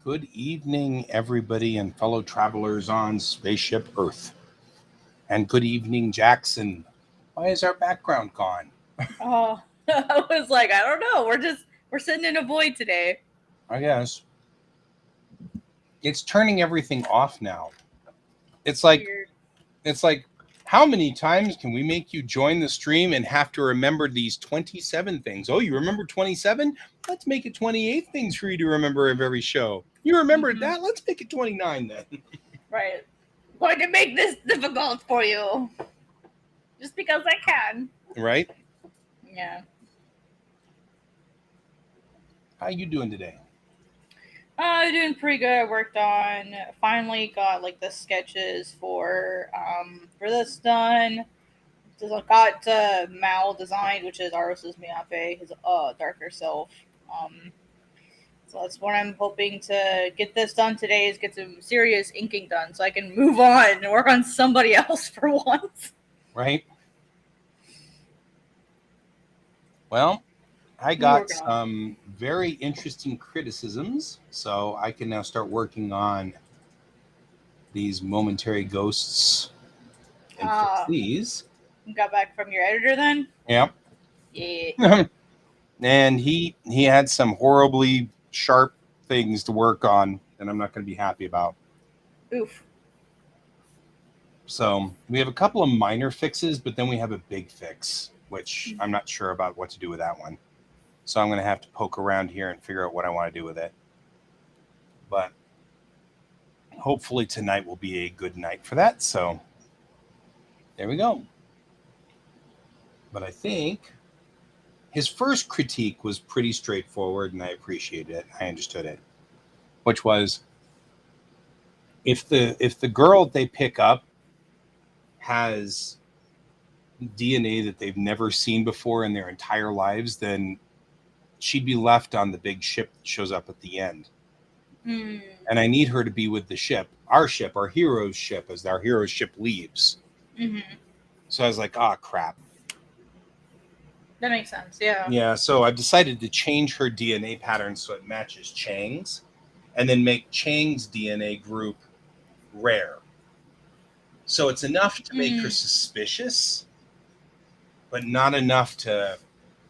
Good evening, everybody and fellow travelers on Spaceship Earth. And good evening, Jackson. Why is our background gone? Oh, I was like, I don't know. We're sitting in a void today. I guess it's turning everything off now. It's like Weird. it's like how many times can we make you join the stream and have to remember these 27 things? Oh, you remember 27? Let's make it 28 things for you to remember of every show. You remembered Mhm. that? Let's make it 29 then. Right. Going to make this difficult for you. Just because I can. Right? Yeah. How you doing today? Doing pretty good. I worked on finally got like the sketches for this done. So I got Mal designed, which is Aros's Miape, his darker self. Um so that's what I'm hoping to get this done today is get some serious inking done so I can move on and work on somebody else for once. Right? Well, I What are you got working on? some very interesting criticisms, so I can now start working on these momentary ghosts and fix Ah, these. got back from your editor then? Yep. Yeah. And he had some horribly sharp things to work on that I'm not going to be happy about. Oof. So we have a couple of minor fixes, but then we have a big fix, which I'm not sure about what to do with that one. So I'm going to have to poke around here and figure out what I want to do with it. But hopefully tonight will be a good night for that. So there we go. But I think his first critique was pretty straightforward, and I appreciated it. I understood it, which was if the girl they pick up has DNA that they've never seen before in their entire lives, then she'd be left on the big ship that shows up at the end. Mm. And I need her to be with the ship, our hero's ship, as our hero's ship leaves. Hmm. So I was like, ah, crap. That makes sense. Yeah. Yeah, so I've decided to change her DNA pattern so it matches Chang's, and then make Chang's DNA group rare. So it's enough to make her Mm. suspicious, but not enough to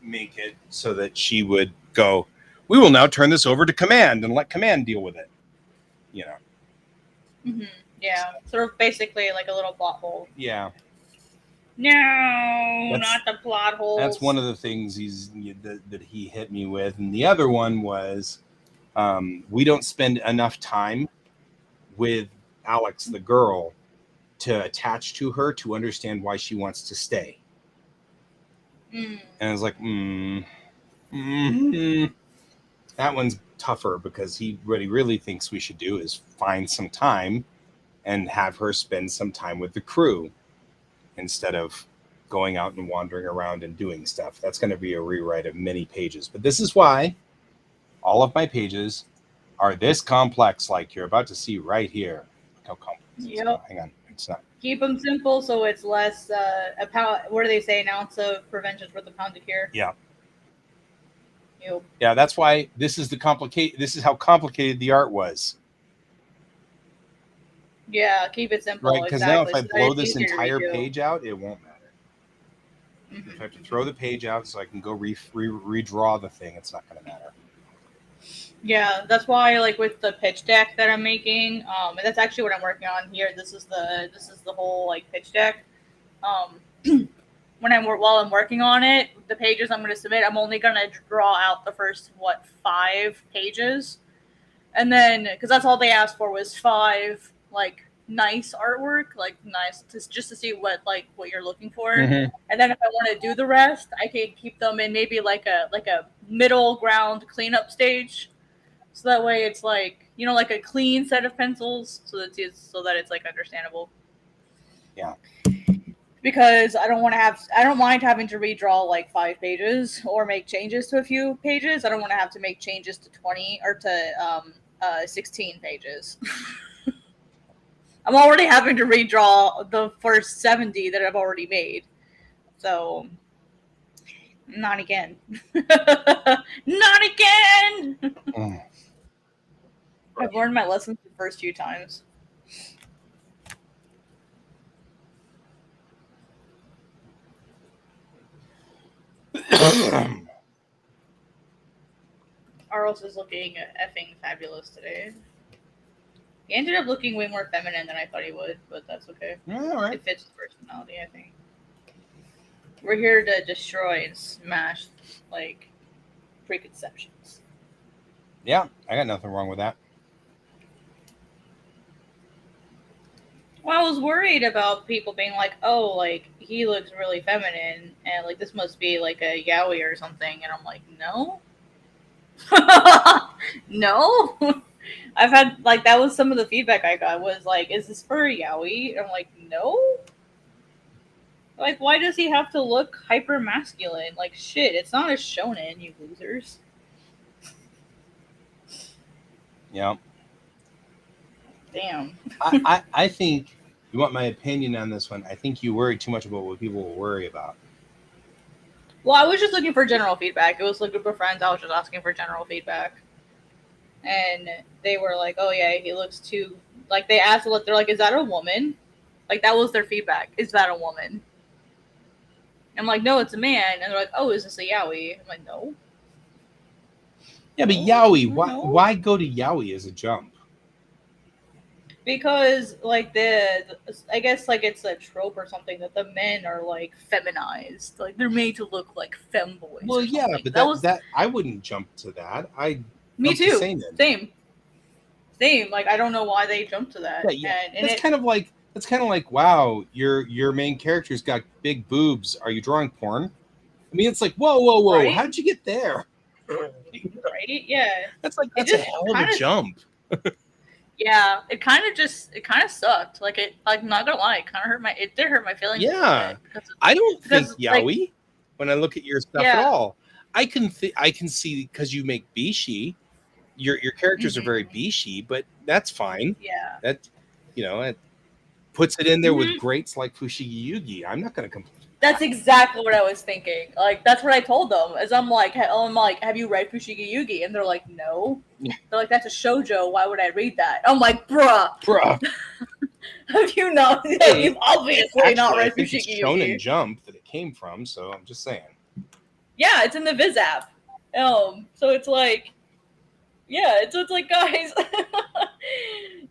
make it so that she would go, we will now turn this over to Command and let Command deal with it. You know. Hmm. Yeah. Sort of basically like a little plot hole. Yeah. No, That's not the plot that's one holes. of the things that he hit me with, and the other one was we don't spend enough time with Alex, the girl, to attach to her to understand why she wants to stay. Mm. And I was like, that one's tougher because what he really thinks we should do is find some time and have her spend some time with the crew instead of going out and wandering around and doing stuff. That's going to be a rewrite of many pages. But this is why all of my pages are this complex, like you're about to see right here. Look how complex this is. Oh, Yep. hang on. It's not. Keep them simple so it's less a pound. What do they say? An ounce of prevention is worth a pound of cure. Yeah. Yep. Yeah, that's why this is how complicated the art was. Yeah. Keep it Right? simple. Because now if Exactly. I So that blow it's this easier to entire redo. page out, it won't matter. If I have to throw the page out so I can go redraw the thing, it's not going to matter. Yeah, that's why like with the pitch deck that I'm making, and that's actually what I'm working on here. This is the whole like pitch deck. While I'm working on it, the pages I'm going to submit, I'm only going to draw out the first 5 pages, and then because that's all they asked for was 5 like nice artwork, like nice just to see what you're looking for. Mm-hmm. And then if I want to do the rest, I can keep them in maybe like a middle ground cleanup stage. So that way it's like like a clean set of pencils, so that it's like understandable. Yeah. Because I don't mind having to redraw like 5 pages or make changes to a few pages. I don't want to have to make changes to 20 or to 16 pages. I'm already having to redraw the first 70 that I've already made. So not again. Not again. Mm. I've learned my lessons the first few times. Arles is looking effing fabulous today. He ended up looking way more feminine than I thought he would, but that's okay. Yeah, all right. It fits his personality, I think. We're here to destroy and smash, like, preconceptions. Yeah, I got nothing wrong with that. Well, I was worried about people being like, oh, like, he looks really feminine, and, like, this must be, like, a yaoi or something, and I'm like, no? No? I've had, like, that was some of the feedback I got, was like, is this for a yaoi? And I'm like, no? Like, why does he have to look hyper masculine? Like, shit, it's not a shonen, you losers. Yeah. Damn. I think, you want my opinion on this one, I think you worry too much about what people will worry about. Well, I was just looking for general feedback. It was like a group of friends. I was just asking for general feedback. And they were like, oh, yeah, he looks too... Like, they asked, they're like, is that a woman? Like, that was their feedback. Is that a woman? I'm like, no, it's a man. And they're like, oh, is this a yaoi? I'm like, no. Yeah, but No, yaoi, no. why go to yaoi as a jump? Because, like, I guess, like, it's a trope or something that the men are, like, feminized. Like, they're made to look like femboys. Well, or yeah, something. but that I wouldn't jump to that. Me too. Same. Like, I don't know why they jumped to that. Yeah. And that's kind of like, wow, your main character's got big boobs. Are you drawing porn? I mean, it's like, whoa, right? How'd you get there? Right? Yeah. That's a hell of a jump. Yeah, it kind of sucked. Like, I'm not gonna lie, it did hurt my feelings. Yeah, I don't think yaoi, like, when I look at your stuff at all. I can see, because you make bishi, your characters are very bishi, but that's fine. Yeah, that, it puts it in there with greats like Fushigi Yugi. I'm not gonna complain. That's exactly what I was thinking. Like, that's what I told them. Is I'm like, have you read Fushigi Yugi? And they're like, no. Yeah. They're like, that's a shoujo. Why would I read that? I'm like, bruh. Have you not? Hey, you've obviously not read Fushigi it's Shonen Jump that it came from. So I'm just saying. Yeah, it's in the Viz app. So it's like, yeah, it's like, guys,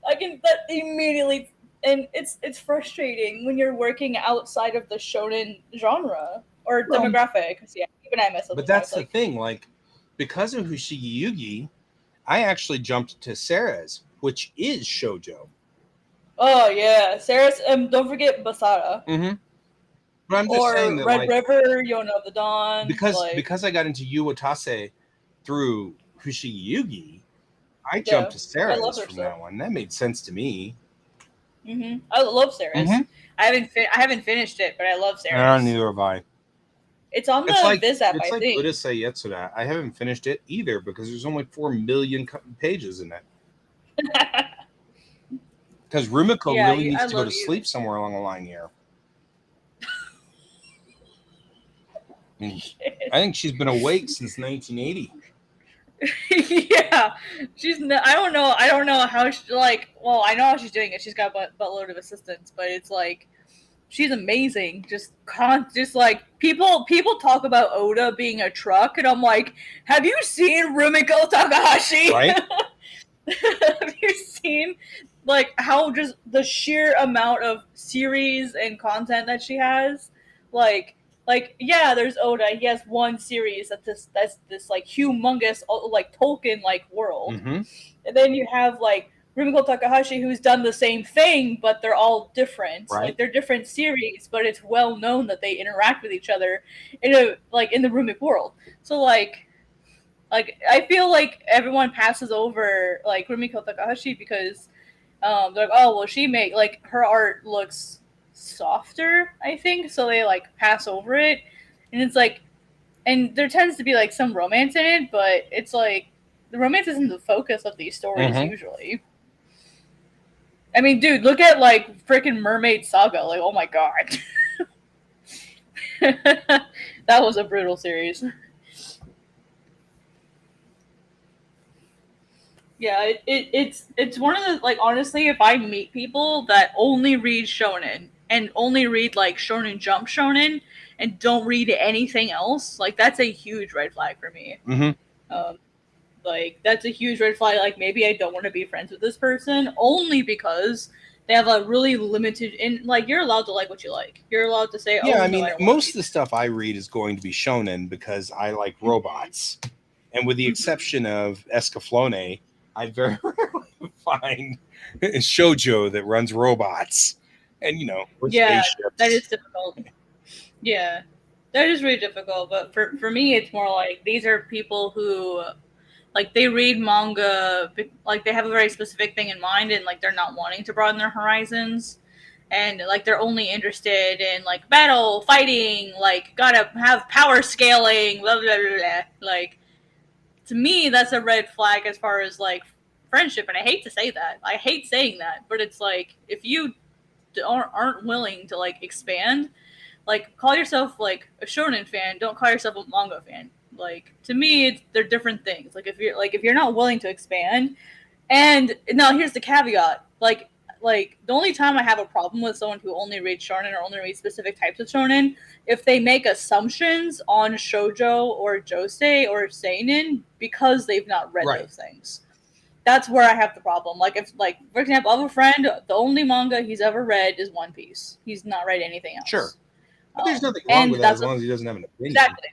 I can that immediately. And it's frustrating when you're working outside of the shonen genre or demographic. Yeah, even I mess up. But that's the thing. Like, because of Fushigi Yugi, I actually jumped to Sarah's, which is shoujo. Oh yeah, Sarah's. Don't forget Basara. Mm-hmm. But I'm just saying that, Red River, Yona of the Dawn. Because I got into Yuotase through Fushigi Yugi, I jumped to Sarah's from that one. That made sense to me. Mm-hmm. I love Sarah's. Mm-hmm. I haven't finished it, but I love Sarah's. Neither have I. It's on the Viz app, I think. It's like Urusei Yatsura. I haven't finished it either because there's only 4 million pages in it. Because Rumiko really needs to go to sleep somewhere along the line here. I think she's been awake since 1980. Yeah, I don't know how she, like. Well, I know how she's doing it. She's got a buttload of assistants, but it's like she's amazing. Just like people talk about Oda being a truck, and I'm like, have you seen Rumiko Takahashi? Right. Have you seen like how just the sheer amount of series and content that she has? Like, yeah, there's Oda. He has one series that's this like humongous, like Tolkien like world, and then you have like Rumiko Takahashi, who's done the same thing, but they're all different. Right. Like, they're different series, but it's well known that they interact with each other in the Rumik world. So like I feel like everyone passes over like Rumiko Takahashi because they're like, oh well, she like her art looks softer, I think, so they like pass over it, and it's like, and there tends to be like some romance in it, but it's like the romance isn't the focus of these stories usually. I mean, dude, look at like freaking Mermaid Saga. Like, oh my god. That was a brutal series. Yeah, it's one of the, like, honestly, if I meet people that only read shonen and only read like shonen jump shonen and don't read anything else, like that's a huge red flag for me. Mm-hmm. Um, like that's a huge red flag. Like maybe I don't want to be friends with this person only because they have a really limited. And like you're allowed to like what you like. You're allowed to say, Yeah, "Oh I no, mean, I don't want to most read of the stuff I read is going to be shonen because I like robots. And with the Mhm. exception of Escaflowne, I very rarely find shoujo that runs robots and, with Yeah, that is spaceships. difficult. Yeah, that is really difficult. But for me, it's more like these are people who like they read manga, like they have a very specific thing in mind, and like they're not wanting to broaden their horizons, and like they're only interested in like battle, fighting, like gotta have power scaling, blah blah blah. Blah. Like to me, that's a red flag as far as like friendship, and I hate to say that. I hate saying that, but it's like if you aren't willing to like expand, like call yourself like a shonen fan, don't call yourself a manga fan. Like to me they're different things. If you're not willing to expand, and now here's the caveat, like the only time I have a problem with someone who only reads shonen or only reads specific types of shonen, if they make assumptions on shojo or josei or seinen because they've not read Right. those things. That's where I have the problem. Like if, like, for example, I have a friend, the only manga he's ever read is One Piece. He's not read anything Sure. else. But there's nothing wrong And with that as that's long as he doesn't have an opinion. exactly,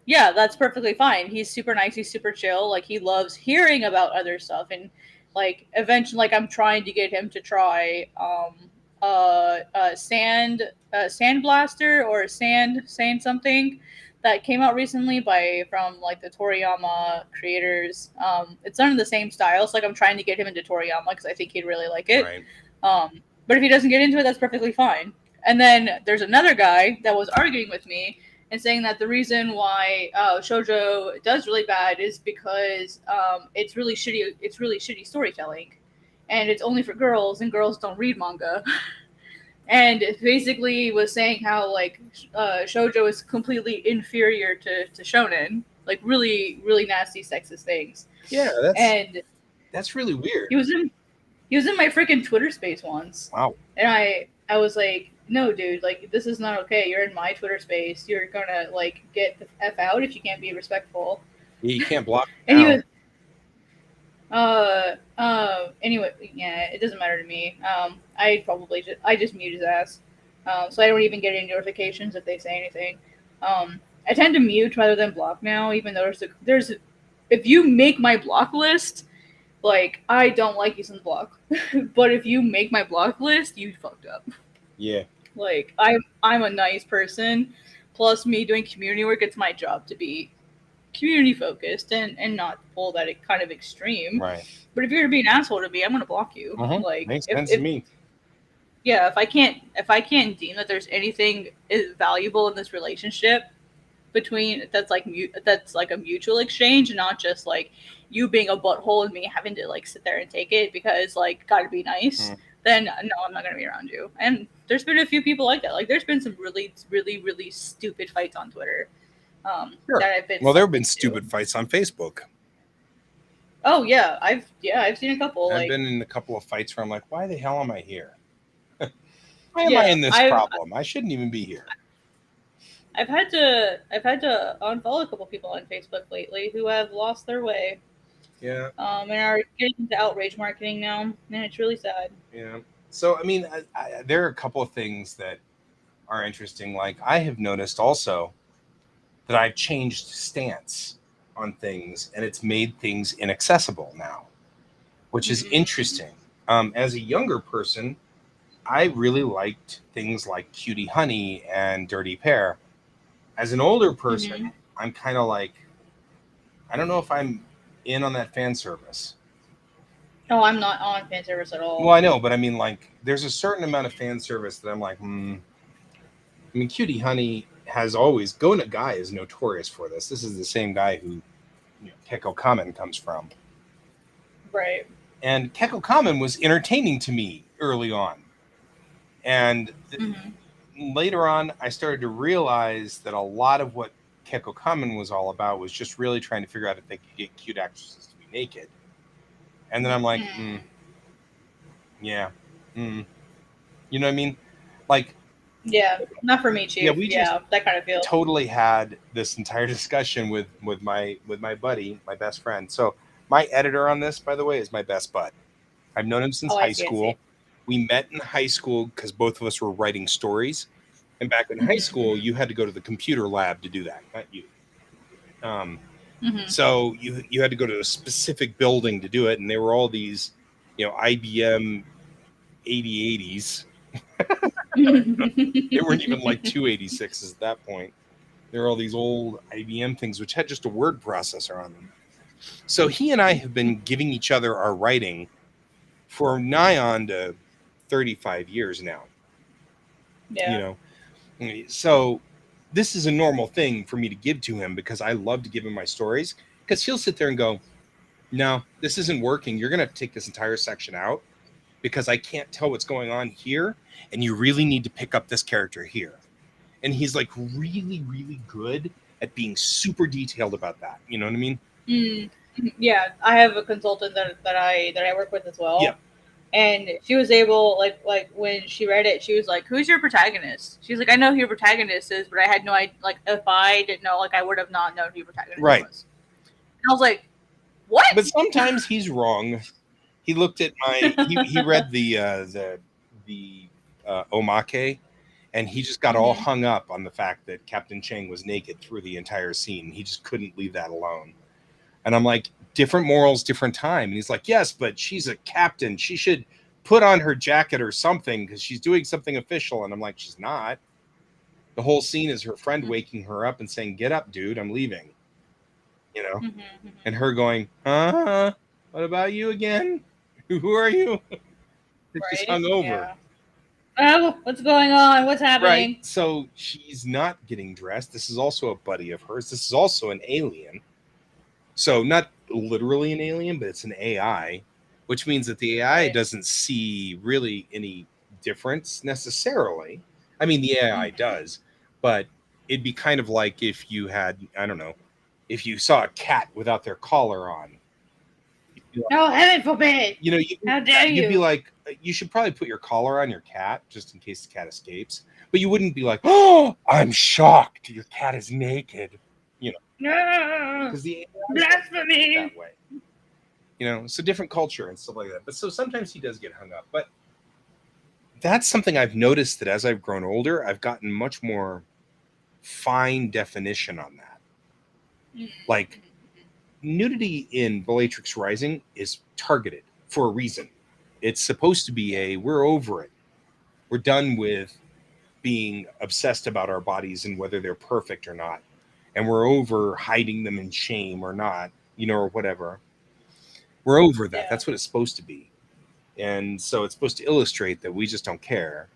yeah, that's perfectly fine. He's super nice. He's super chill. Like he loves hearing about other stuff, and like eventually, like I'm trying to get him to try sand blaster or sand something that came out recently by from like the Toriyama creators. It's done in the same style, so like I'm trying to get him into Toriyama because I think he'd really like it. Right. But if he doesn't get into it, that's perfectly fine. And then there's another guy that was arguing with me and saying that the reason why shojo does really bad is because it's really shitty. It's really shitty storytelling, and it's only for girls, and girls don't read manga. And it basically was saying how like shojo is completely inferior to shonen, like really really nasty sexist things. Yeah, And that's really weird. he was in my freaking Twitter space once, Wow. and I was like, no, dude, like this is not okay. You're in my Twitter space. You're gonna like get the f out if you can't be respectful. You can't block And he now. was anyway, yeah, it doesn't matter to me. I just mute his ass. So I don't even get any notifications if they say anything. I tend to mute rather than block now, even though if you make my block list, like I don't like you some block, but if you make my block list, you fucked up. Yeah. Like I'm a nice person. Plus, me doing community work, it's my job to be community focused and not pull that kind of extreme. Right. But if you're gonna be an asshole to me, I'm gonna block you. Mm-hmm. Like Makes sense to me. yeah, if I can't deem that there's anything valuable in this relationship between that's like a mutual exchange, not just like you being a butthole and me having to like sit there and take it because like gotta be nice, then no, I'm not gonna be around you. And there's been a few people like that. Like there's been some really really really stupid fights on Twitter. Sure. That I've been Well, there have been stupid fights on Facebook. Oh yeah, I've seen a couple. I've Like been in a couple of fights where I'm like, why the hell am I here? Why am I in this problem? I shouldn't even be here. I've had to unfollow a couple people on Facebook lately who have lost their way. Yeah. And are getting into outrage marketing now, and it's really sad. Yeah. So I mean, there are a couple of things that are interesting. Like I have noticed also that I've changed stance on things, and it's made things inaccessible now, which is interesting. As a younger person, I really liked things like Cutie Honey and Dirty Pear. As an older person, I'm kind of like, I don't know if I'm in on that fan service. No, I'm not on fan service at all. Well, I know, but I mean, like, there's a certain amount of fan service that I'm like, I mean, Cutie Honey has always, Go Nagai is notorious for this. This is the same guy who Kekko Kamen comes from. Right. And Kekko Kamen was entertaining to me early on. And later on, I started to realize that a lot of what Kekko Kamen was all about was just really trying to figure out if they could get cute actresses to be naked. And then I'm like, yeah, you know what I mean? Like, yeah, not for me, yeah, Chief. we just Yeah, that kind of feel. totally had this entire discussion with my buddy, my best friend. So my editor on this, by the way, is my best bud. I've known him since Oh, I high see. I see. school. We met in high school because both of us were writing stories. And back in high school, Mm-hmm. you had to go to the computer lab to do that, not you. Um, Mm-hmm. so you had to go to a specific building to do it, and there were all these, IBM 8080s. They weren't even like 286s at that point. There were all these old IBM things which had just a word processor on them. So he and I have been giving each other our writing for nigh on to 35 years now. Yeah. So this is a normal thing for me to give to him because I love to give him my stories, because he'll sit there and go, no, this isn't working. You're going to take this entire section out because I can't tell what's going on here. And you really need to pick up this character here. And he's like really, really good at being super detailed about that. You know what I mean? Mm. Yeah, I have a consultant that I work with as well. Yeah. And she was able, like when she read it, she was like, "Who's your protagonist?" She's like, "I know who your protagonist is, but I had no idea. Like, if I didn't know, like, I would have not known who your protagonist Right. was." And I was like, "What?" But sometimes he's wrong. He looked at he read the Omake, and he just got all hung up on the fact that Captain Chang was naked through the entire scene. He just couldn't leave that alone. And I'm like, different morals, different time. And he's like, yes, but she's a captain. She should put on her jacket or something because she's doing something official. And I'm like, she's not. The whole scene is her friend waking her up and saying, get up, dude, I'm leaving. And her going, what about you again? Who are you? She's hungover. Yeah. Oh, what's going on? What's happening? Right. So she's not getting dressed. This is also a buddy of hers. This is also an alien. So not literally an alien, but it's an AI, which means that the AI doesn't see really any difference necessarily. I mean, the AI does, but it'd be kind of like if you had, I don't know, if you saw a cat without their collar on. Like, no, heaven forbid. How dare you? You'd be like, you should probably put your collar on your cat just in case the cat escapes. But you wouldn't be like, oh, I'm shocked. Your cat is naked. No, because the AI blasphemy that way. So different culture and stuff like that. But so sometimes he does get hung up. But that's something I've noticed, that as I've grown older, I've gotten much more fine definition on that. Like, nudity in Bellatrix Rising is targeted for a reason. It's supposed to be we're over it. We're done with being obsessed about our bodies and whether they're perfect or not. And we're over hiding them in shame or not, or whatever. We're over that. Yeah. That's what it's supposed to be. And so it's supposed to illustrate that we just don't care.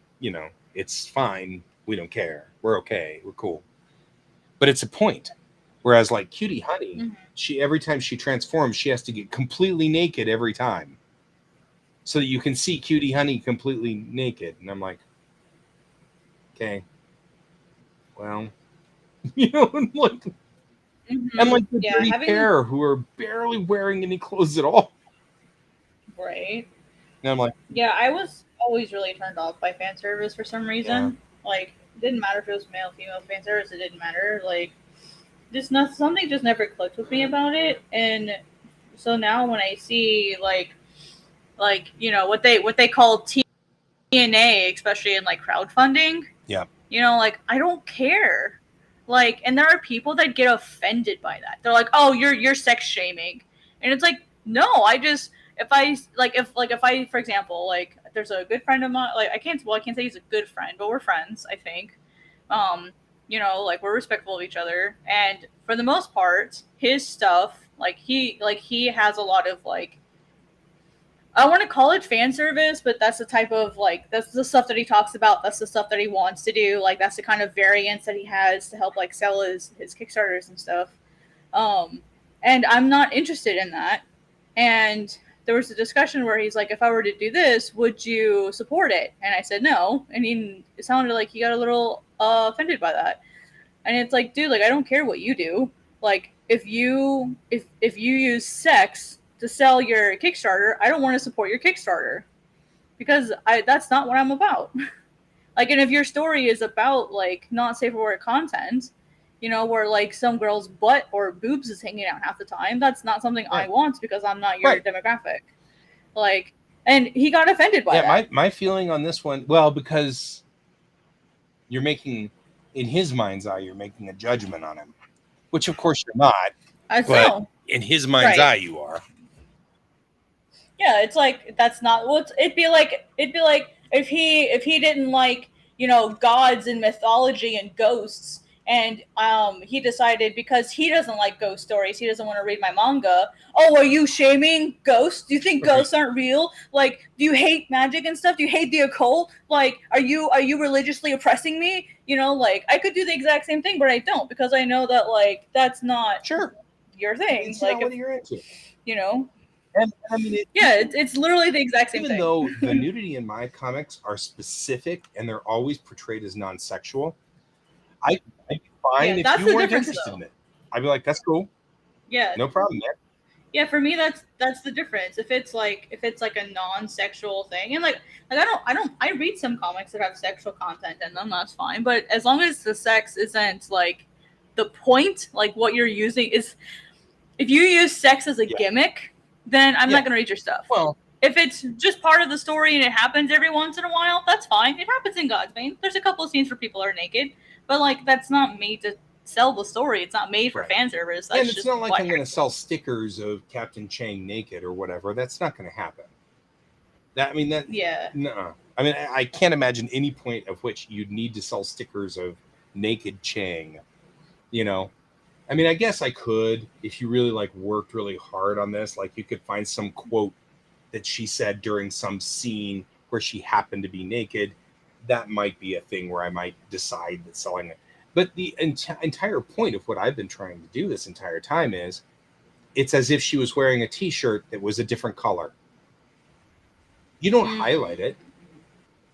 It's fine. We don't care. We're okay. We're cool. But it's a point. Whereas like Cutie Honey, she every time she transforms, she has to get completely naked every time. So that you can see Cutie Honey completely naked. And I'm like, okay. Well, like, and like the dirty pair who are barely wearing any clothes at all. Right. And I'm like, yeah, I was always really turned off by fan service for some reason. Yeah. Like, it didn't matter if it was male, female fan service. It didn't matter. Like, just not something just never clicked with me about it. And so now when I see like what they call TNA, especially in like crowdfunding. Yeah. Like, I don't care. Like, and there are people that get offended by that. They're like, "Oh, you're sex shaming," and it's like, no, if I, for example, like, there's a good friend of mine. Like, I can't say he's a good friend, but we're friends, I think. Like, we're respectful of each other, and for the most part, his stuff, like he has a lot of like. I want to call it fan service, but that's the type of that's the stuff that he talks about. That's the stuff that he wants to do. Like, that's the kind of variance that he has to help like sell his Kickstarters and stuff. And I'm not interested in that. And there was a discussion where he's like, if I were to do this, would you support it? And I said no. And it sounded like he got a little offended by that. And it's like, dude, like, I don't care what you do. Like, if you use sex to sell your Kickstarter, I don't want to support your Kickstarter because that's not what I'm about. Like, and if your story is about like not safe for work content, you know, where like some girl's butt or boobs is hanging out half the time, that's not something I want because I'm not your demographic. Like, and he got offended by that. My feeling on this one, well, because you're making, in his mind's eye, you're making a judgment on him, which of course you're not. But in his mind's eye, you are. Yeah, it's like that's not what it'd be like if he didn't like, you know, gods and mythology and ghosts, and he decided because he doesn't like ghost stories, he doesn't want to read my manga. Oh, are you shaming ghosts? Do you think ghosts aren't real? Like, do you hate magic and stuff? Do you hate the occult? Like, are you religiously oppressing me? You know, like I could do the exact same thing, but I don't because I know that like that's not your thing. It's like not what you're into. You know. And I mean, it's literally the exact same thing. Even though the nudity in my comics are specific and they're always portrayed as non-sexual, I'd be fine if you weren't interested in it. I'd be like, that's cool. Yeah. No problem there. Yeah, for me that's the difference. If it's like a non-sexual thing, and like I read some comics that have sexual content in them, that's fine. But as long as the sex isn't like the point, like what you're using is, if you use sex as a gimmick, then I'm not going to read your stuff. Well, if it's just part of the story and it happens every once in a while, that's fine. It happens in Godsbane. There's a couple of scenes where people are naked, but like that's not made to sell the story. It's not made for fan service. That's and it's not like I'm going to sell stickers of Captain Chang naked or whatever. That's not going to happen. No. I mean, I can't imagine any point of which you'd need to sell stickers of naked Chang. You know. I mean, I guess I could, if you really like worked really hard on this, like you could find some quote that she said during some scene where she happened to be naked. That might be a thing where I might decide that selling it. But the entire point of what I've been trying to do this entire time is it's as if she was wearing a t-shirt that was a different color. You don't highlight it.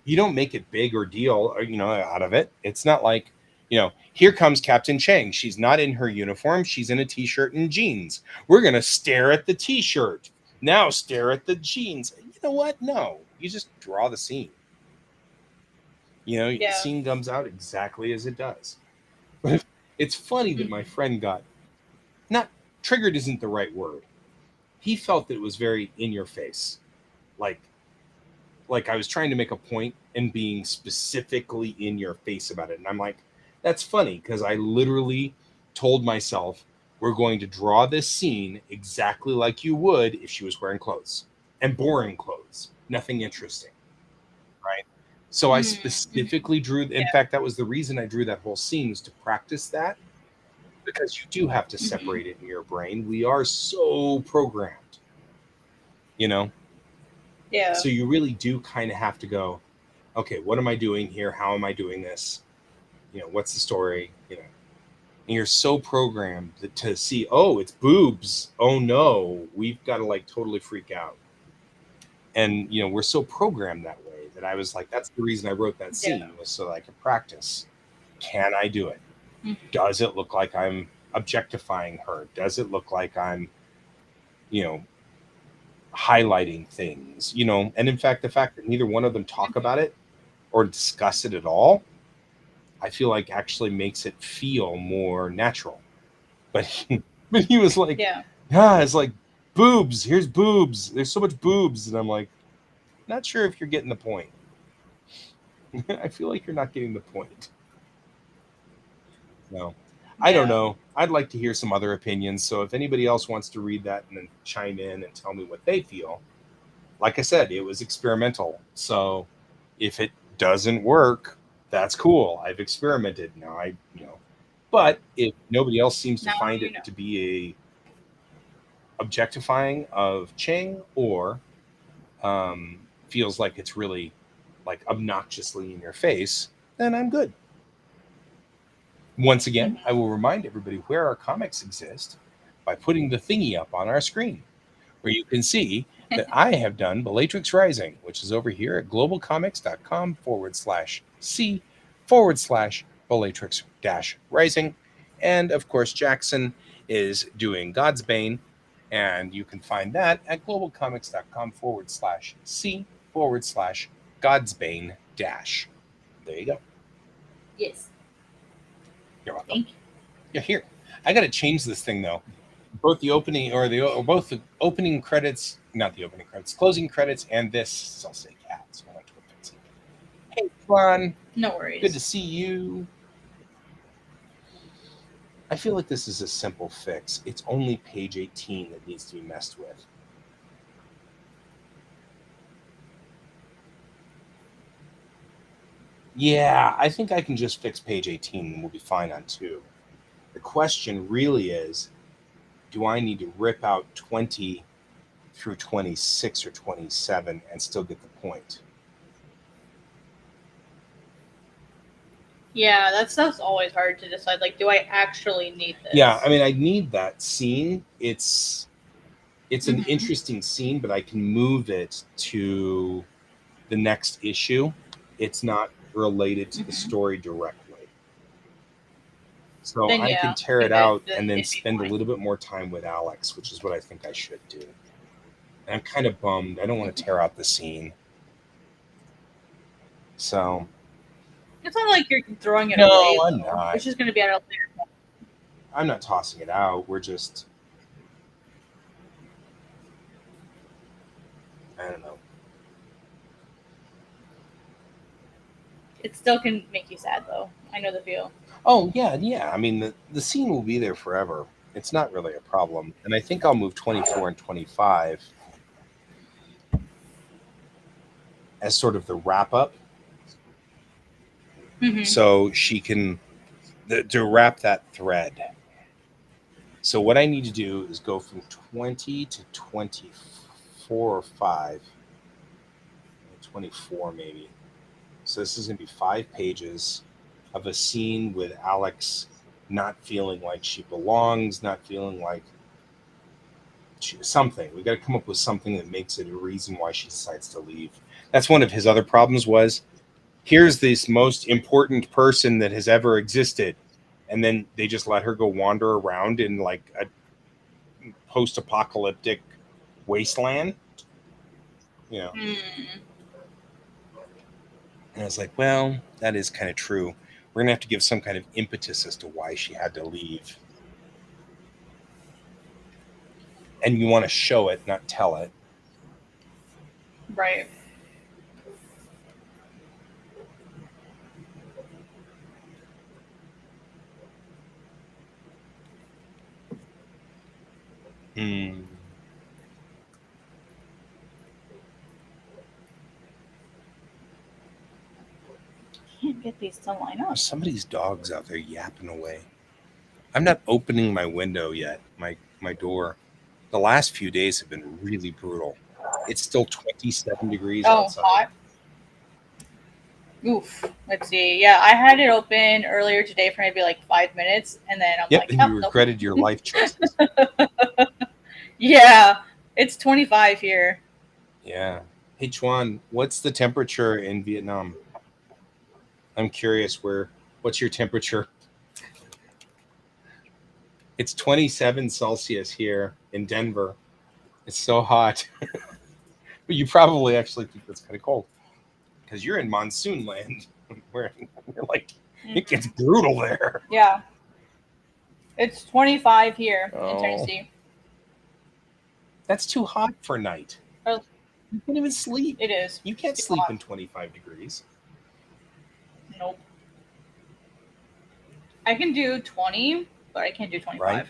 You don't make it big or deal, you know, out of it. It's not like, you know, here comes Captain Chang. She's not in her uniform. She's in a t-shirt and jeans. We're going to stare at the t-shirt. Now stare at the jeans. You know what? No. You just draw the scene. You know, the scene comes out exactly as it does. But it's funny that my friend got, not triggered isn't the right word. He felt that it was very in your face. Like I was trying to make a point and being specifically in your face about it. And I'm like, that's funny because I literally told myself we're going to draw this scene exactly like you would if she was wearing clothes and boring clothes, nothing interesting, right? So I specifically drew. In fact, that was the reason I drew that whole scene, was to practice that, because you do have to separate it in your brain. We are so programmed, you know. Yeah. So you really do kind of have to go, okay, what am I doing here? How am I doing this? You know, what's the story? You know, and you're so programmed to see, oh, it's boobs. Oh no, we've got to like totally freak out. And you know, we're so programmed that way that I was like, that's the reason I wrote that scene, was so that I could practice. Can I do it? Does it look like I'm objectifying her? Does it look like I'm, you know, highlighting things? You know, and in fact, the fact that neither one of them talk about it or discuss it at all, I feel like actually makes it feel more natural. But he was like, it's like boobs. Here's boobs. There's so much boobs. And I'm like, not sure if you're getting the point. I feel like you're not getting the point. No, I don't know. I'd like to hear some other opinions. So if anybody else wants to read that and then chime in and tell me what they feel, like I said, it was experimental. So if it doesn't work, that's cool. I've experimented now. But if nobody else seems to find it to be a objectifying of Chang, or feels like it's really like obnoxiously in your face, then I'm good. Once again, I will remind everybody where our comics exist by putting the thingy up on our screen, where you can see that I have done Bellatrix Rising, which is over here at globalcomics.com/C/Bellatrix-Rising. And of course, Jackson is doing God's Bane, And you can find that at globalcomics.com/C/Godsbane dash. There you go. Yes. You're welcome. Thank you. Yeah, here. I got to change this thing though. Both the opening both the opening credits, not the opening credits, closing credits, and this. I'll say cat. So I went to go fix it. Hey, Juan. No worries. Good to see you. I feel like this is a simple fix. It's only page 18 that needs to be messed with. Yeah, I think I can just fix page 18 and we'll be fine on 2. The question really is, do I need to rip out 20 through 26 or 27 and still get the point? Yeah, that stuff's always hard to decide. Like, do I actually need this? Yeah, I mean, I need that scene. It's an Mhm. interesting scene, but I can move it to the next issue. It's not related to the story directly. So Then, I yeah, can tear I it think out that and then it'd be spend a fine. little bit more time with Alex, which is what I think I should do. And I'm kind of bummed. I don't want to tear out the scene. So It's not like you're throwing it no, away. I'm Though. not. It's just going to be at a later point. I'm not tossing it out. We're just, I don't know. It still can make you sad, though. I know the feel. Oh yeah. I mean, the scene will be there forever. It's not really a problem. And I think I'll move 24 and 25 as sort of the wrap up. Mm-hmm. So she can to wrap that thread. So what I need to do is go from 20 to 24 or 5. 24 maybe. So this is going to be 5 pages of a scene with Alex not feeling like she belongs, not feeling like something. We got to come up with something that makes it a reason why she decides to leave. That's one of his other problems was, here's this most important person that has ever existed, and then they just let her go wander around in like a post-apocalyptic wasteland. You know. Mm. And I was like, well, that is kind of true. We're going to have to give some kind of impetus as to why she had to leave. And you want to show it, not tell it. Right. Hmm. Can't get these to line up. Somebody's dog's out there yapping away. I'm not opening my window yet, my door. The last few days have been really brutal. It's still 27 degrees outside. Hot. Oof. Let's see. Yeah, I had it open earlier today for maybe like 5 minutes, and then I'm like, and oh, you regretted your life choices. Yeah, it's 25 here. Yeah. Hey, Chuan, what's the temperature in Vietnam? I'm curious what's your temperature? It's 27 Celsius here in Denver. It's so hot. But you probably actually think that's kind of cold because you're in monsoon land where you're like, it gets brutal there. Yeah. It's 25 here in Oh. Tennessee. That's too hot for night. Oh. You can't even sleep. It is. You can't It's sleep hot. in 25 degrees. Nope. I can do 20, but I can't do 25. Right?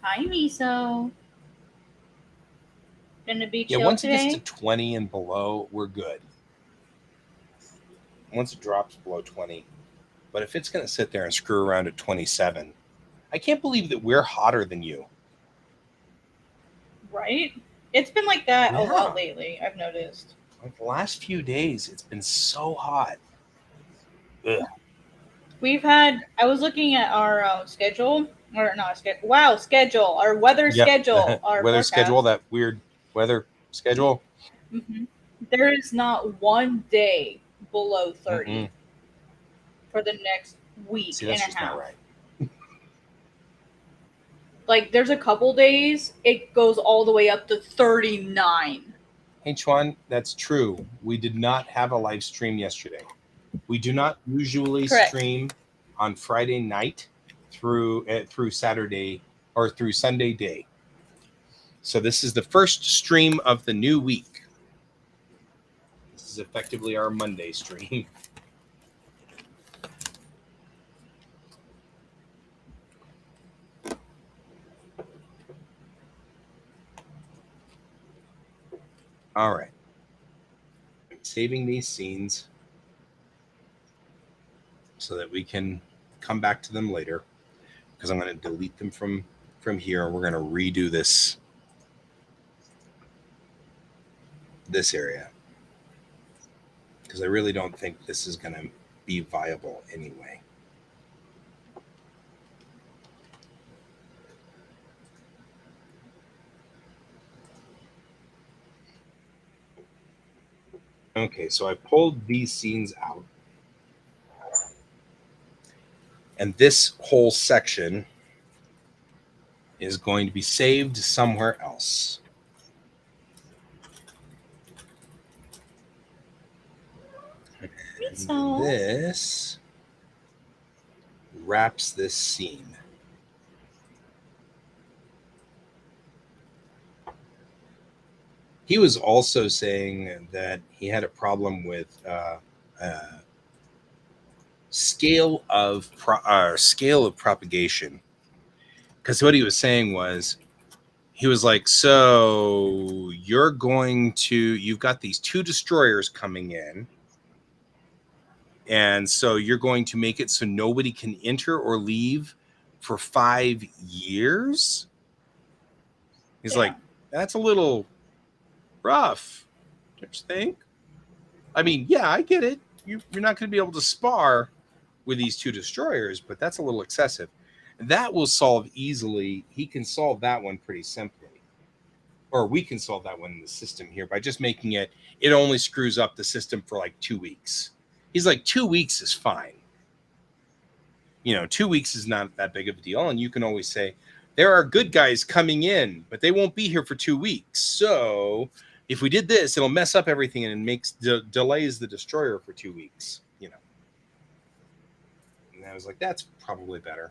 Hi, Miso. Gonna be chill once today? it gets to 20 and below, we're good. Once it drops below 20. But if it's going to sit there and screw around at 27, I can't believe that we're hotter than you. Right? It's been like that a Yeah. lot lately, I've noticed. Like the last few days, it's been so hot. Ugh. We've had, I was looking at our schedule, or not schedule, wow, schedule, our weather schedule, our weather forecast. schedule, that weird weather schedule. Mm-hmm. There is not one day below 30 for the next week. See, that's and just a half. not right. Like, there's a couple days it goes all the way up to 39. Hey, Chuan, that's true. We did not have a live stream yesterday. We do not usually Correct. stream on Friday night through Saturday or through Sunday day. So this is the first stream of the new week. This is effectively our Monday stream. All right. I'm saving these scenes so that we can come back to them later, because I'm going to delete them from here, and we're going to redo this area, because I really don't think this is going to be viable anyway. Okay, so I pulled these scenes out, and this whole section is going to be saved somewhere else. And this wraps this scene. He was also saying that he had a problem with scale of propagation, because what he was saying was, he was like, so you've got these 2 destroyers coming in, and so you're going to make it so nobody can enter or leave for 5 years. He's like, that's a little rough, don't you think? I mean, yeah, I get it. You're not going to be able to spar with these 2 destroyers, but that's a little excessive. That will solve easily. He can solve that one pretty simply. Or we can solve that one in the system here by just making it only screws up the system for like 2 weeks. He's like, 2 weeks is fine. 2 weeks is not that big of a deal. And you can always say, there are good guys coming in, but they won't be here for 2 weeks. So if we did this, it'll mess up everything and delays the destroyer for 2 weeks. And I was like, that's probably better.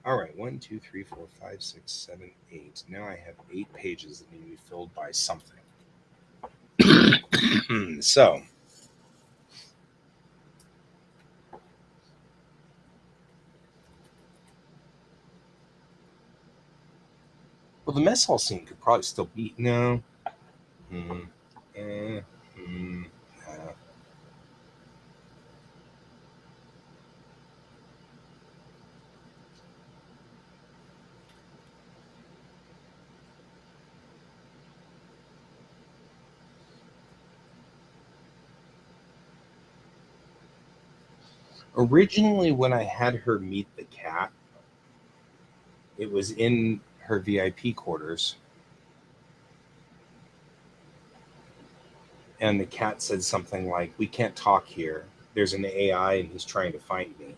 All right, 1, 2, 3, 4, 5, 6, 7, 8. Now I have 8 pages that need to be filled by something. So, well, the mess hall scene could probably still be no. Originally, when I had her meet the cat, it was in her VIP quarters. And the cat said something like, we can't talk here. There's an AI and he's trying to find me.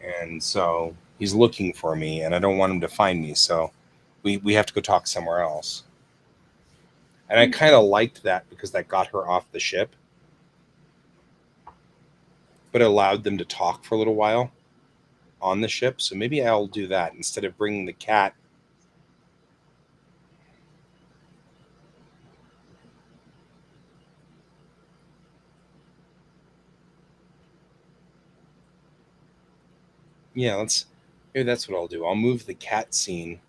And so he's looking for me and I don't want him to find me. So we have to go talk somewhere else. And I kind of liked that because that got her off the ship. But it allowed them to talk for a little while on the ship. So maybe I'll do that instead of bringing the cat. Yeah, maybe that's what I'll do. I'll move the cat scene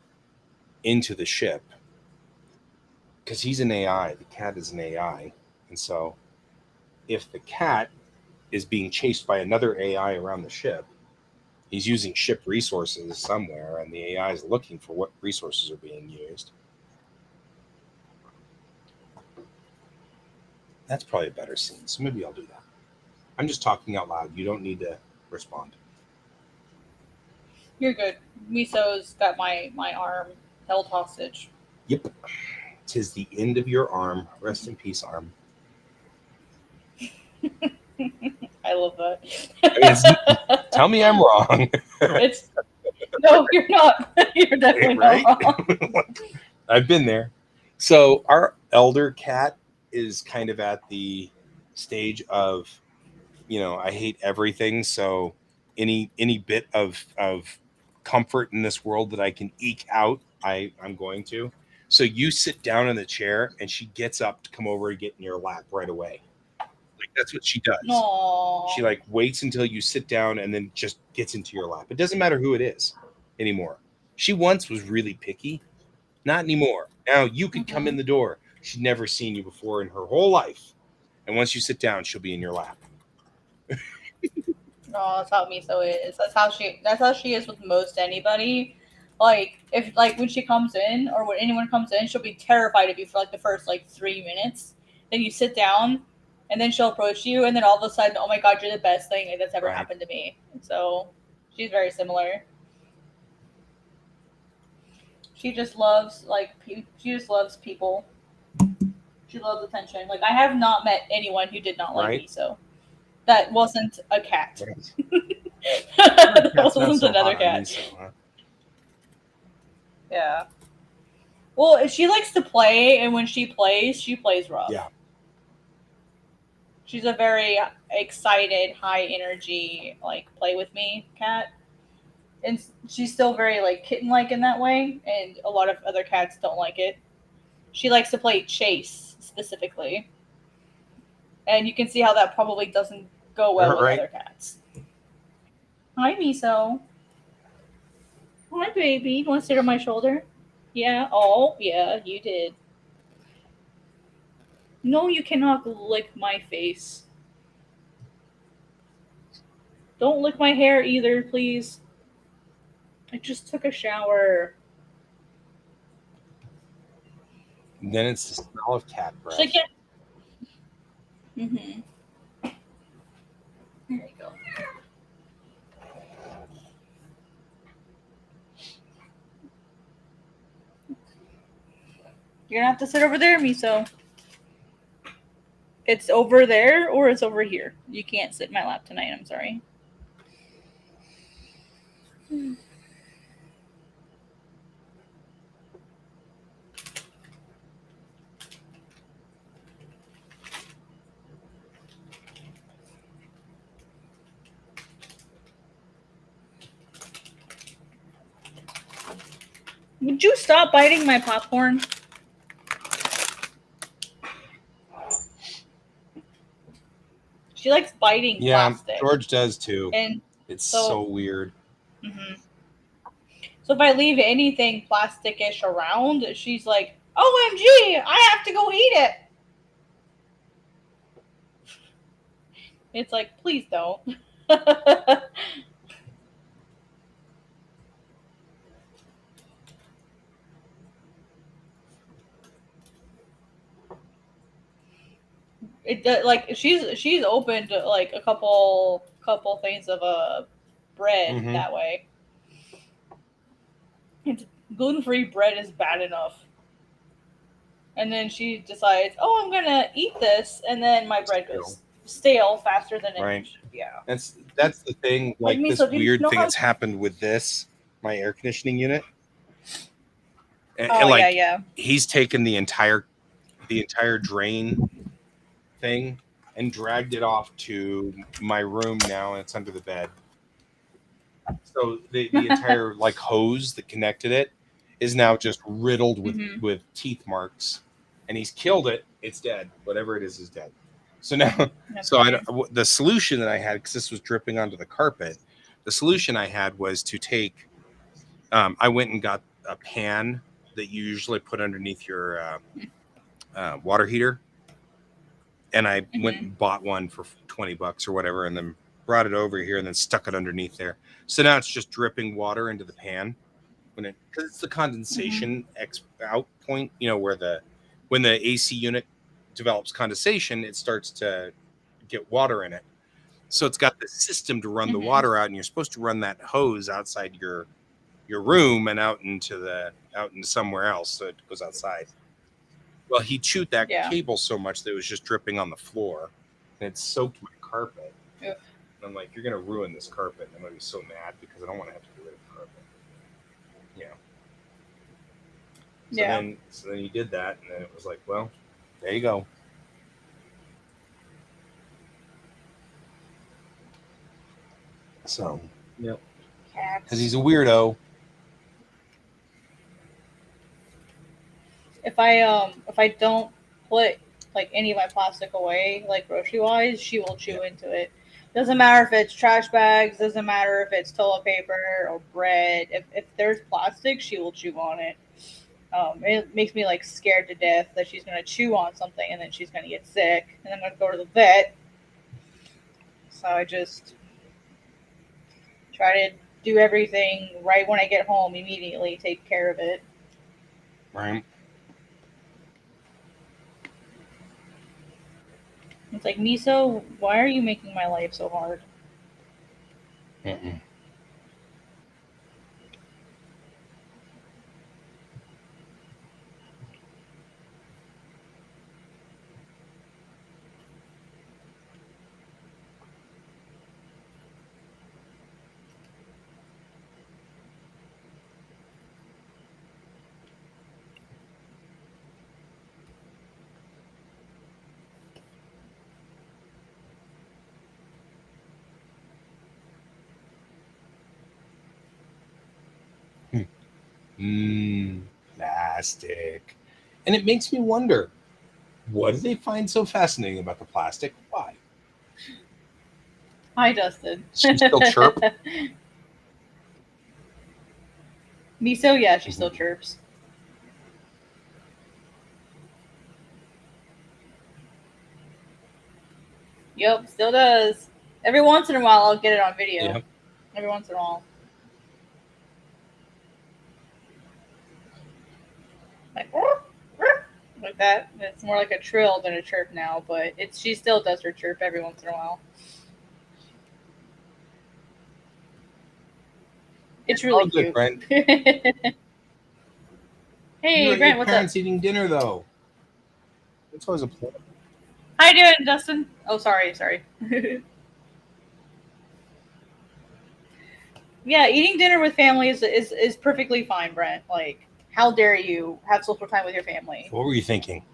into the ship, because he's an AI. The cat is an AI. And so if the cat is being chased by another AI around the ship, he's using ship resources somewhere, and the AI is looking for what resources are being used. That's probably a better scene. So maybe I'll do that. I'm just talking out loud. You don't need to respond. You're good. Miso's got my arm held hostage. Yep. 'Tis the end of your arm. Rest in peace, arm. I love that. Tell me I'm wrong. No, you're not. You're definitely Right? not wrong. I've been there. So our elder cat is kind of at the stage of, I hate everything. So any bit of comfort in this world that I can eke out, I'm going to. So you sit down in the chair and she gets up to come over and get in your lap right away. Like that's what she does. She No. like waits until you sit down and then just gets into your lap. It doesn't matter who it is anymore. She once was really picky. Not anymore. Now you could come in the door. She'd never seen you before in her whole life. And once you sit down, she'll be in your lap. No, that's how Miso is. That's how she is with most anybody. Like if like when she comes in or when anyone comes in, she'll be terrified of you for like the first like 3 minutes. Then you sit down and then she'll approach you and then all of a sudden, oh my god, you're the best thing that's ever Right. happened to me. So she's very similar. She just loves she just loves people. She loves attention. Like I have not met anyone who did not like Right. Miso. That wasn't a cat. Right. That Cat's not wasn't so another hot on cat. Miso, huh? Yeah. Well, she likes to play, and when she plays rough. Yeah. She's a very excited, high energy, like play with me cat, and she's still very like kitten like in that way. And a lot of other cats don't like it. She likes to play chase specifically, and you can see how that probably doesn't go well with Right. other cats. Hi, Miso. Hi, baby. You want to sit on my shoulder? Yeah. Oh, yeah, you did. No, you cannot lick my face. Don't lick my hair either, please. I just took a shower. And then it's the smell of cat breath. Should I get? Mm-hmm. There you go. You're gonna have to sit over there, Miso. It's over there or it's over here. You can't sit in my lap tonight. I'm sorry. Would you stop biting my popcorn? She likes biting plastic. George does too. And it's so weird. Mm-hmm. So if I leave anything plasticish around, she's like, "OMG, I have to go eat it." It's like, please don't. Like she's opened like a couple things of bread that way. It's gluten-free bread is bad enough. And then she decides, "Oh, I'm gonna eat this," and then my bread goes stale faster than it. Right. Yeah. That's the thing. Like this weird thing that's happened with this, my air conditioning unit. And like, yeah. He's taken the entire drain thing and dragged it off to my room now, and it's under the bed. So the entire like hose that connected it is now just riddled with teeth marks, and he's killed it. It's dead. Whatever it is dead. So now, the solution that I had, because this was dripping onto the carpet, the solution I had was to take. I went and got a pan that you usually put underneath your water heater, and I went and bought one for $20 or whatever, and then brought it over here and then stuck it underneath there. So now it's just dripping water into the pan because it's the condensation out point, where when the AC unit develops condensation, it starts to get water in it. So it's got the system to run the water out, and you're supposed to run that hose outside your room and out into somewhere else, so it goes outside. Well, he chewed that cable so much that it was just dripping on the floor, and it soaked my carpet. And I'm like, "You're gonna ruin this carpet." And I'm gonna be so mad because I don't want to have to get rid of the carpet. So then you did that, and then it was like, well, there you go. So, because he's a weirdo. If I don't put like any of my plastic away, like grocery wise, she will chew into it. Doesn't matter if it's trash bags, doesn't matter if it's toilet paper or bread. If there's plastic, she will chew on it. It makes me like scared to death that she's gonna chew on something and then she's gonna get sick and I'm gonna go to the vet. So I just try to do everything right when I get home immediately, take care of it. Right. It's like, Miso, why are you making my life so hard? Mm-mm. Plastic. And it makes me wonder, what do they find so fascinating about the plastic? Why? Hi, Dustin. She still chirp? Miso, yeah, she still chirps. Yep, still does. Every once in a while, I'll get it on video. Yeah. Every once in a while. Like that. It's more like a trill than a chirp now, but she still does her chirp every once in a while. It's really cute. Brent. Hey, Brent, what's up? Parents eating dinner though. It's always a pleasure. How you doing, Dustin? Oh, sorry. Yeah, eating dinner with family is perfectly fine, Brent. Like, how dare you have social time with your family? What were you thinking?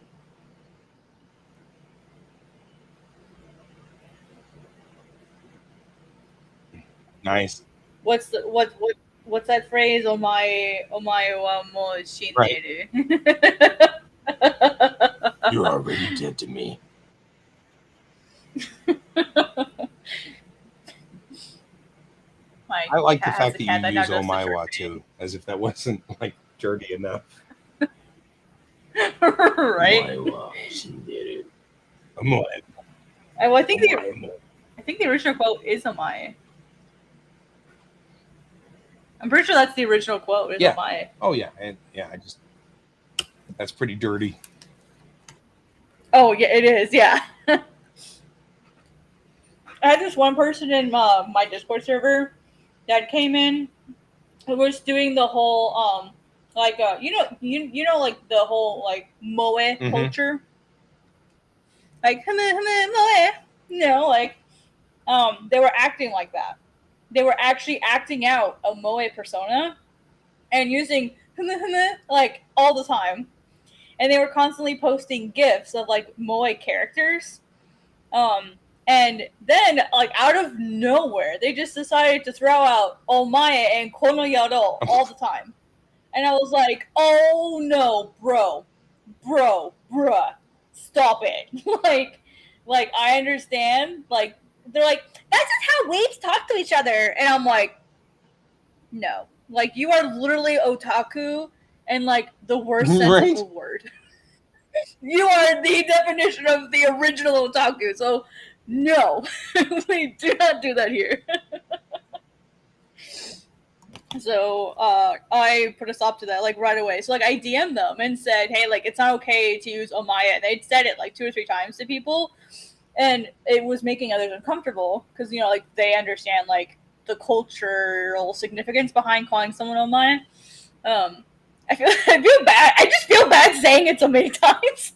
Nice. What's that phrase? Omae wa mo shinderu. You're already dead to me. I like the fact that you use Omaiwa too, as if that wasn't like dirty enough. Right? Well, I think the original quote is Omae. I'm pretty sure that's the original quote. Is Omae. Oh yeah, and that's pretty dirty. Oh yeah, it is. Yeah. I had this one person in my Discord server that came in who was doing the whole like you know like the whole like moe culture, like moe, like they were acting like that. They were actually acting out a moe persona and using like all the time, and they were constantly posting gifs of like moe characters. And then, like, out of nowhere, they just decided to throw out Omae and Kono Yaro all the time. And I was like, oh no, bruh, stop it. like, I understand. Like, they're like, that's just how weebs talk to each other. And I'm like, no. Like, you are literally otaku and, like, the worst sense of the word. You are the definition of the original otaku. So, no, we do not do that here. So I put a stop to that like right away. So like I DM'd them and said, hey, like it's not okay to use Omaya. And they'd said it like 2 or 3 times to people, and it was making others uncomfortable because like they understand like the cultural significance behind calling someone Omaya. I feel bad. I just feel bad saying it so many times.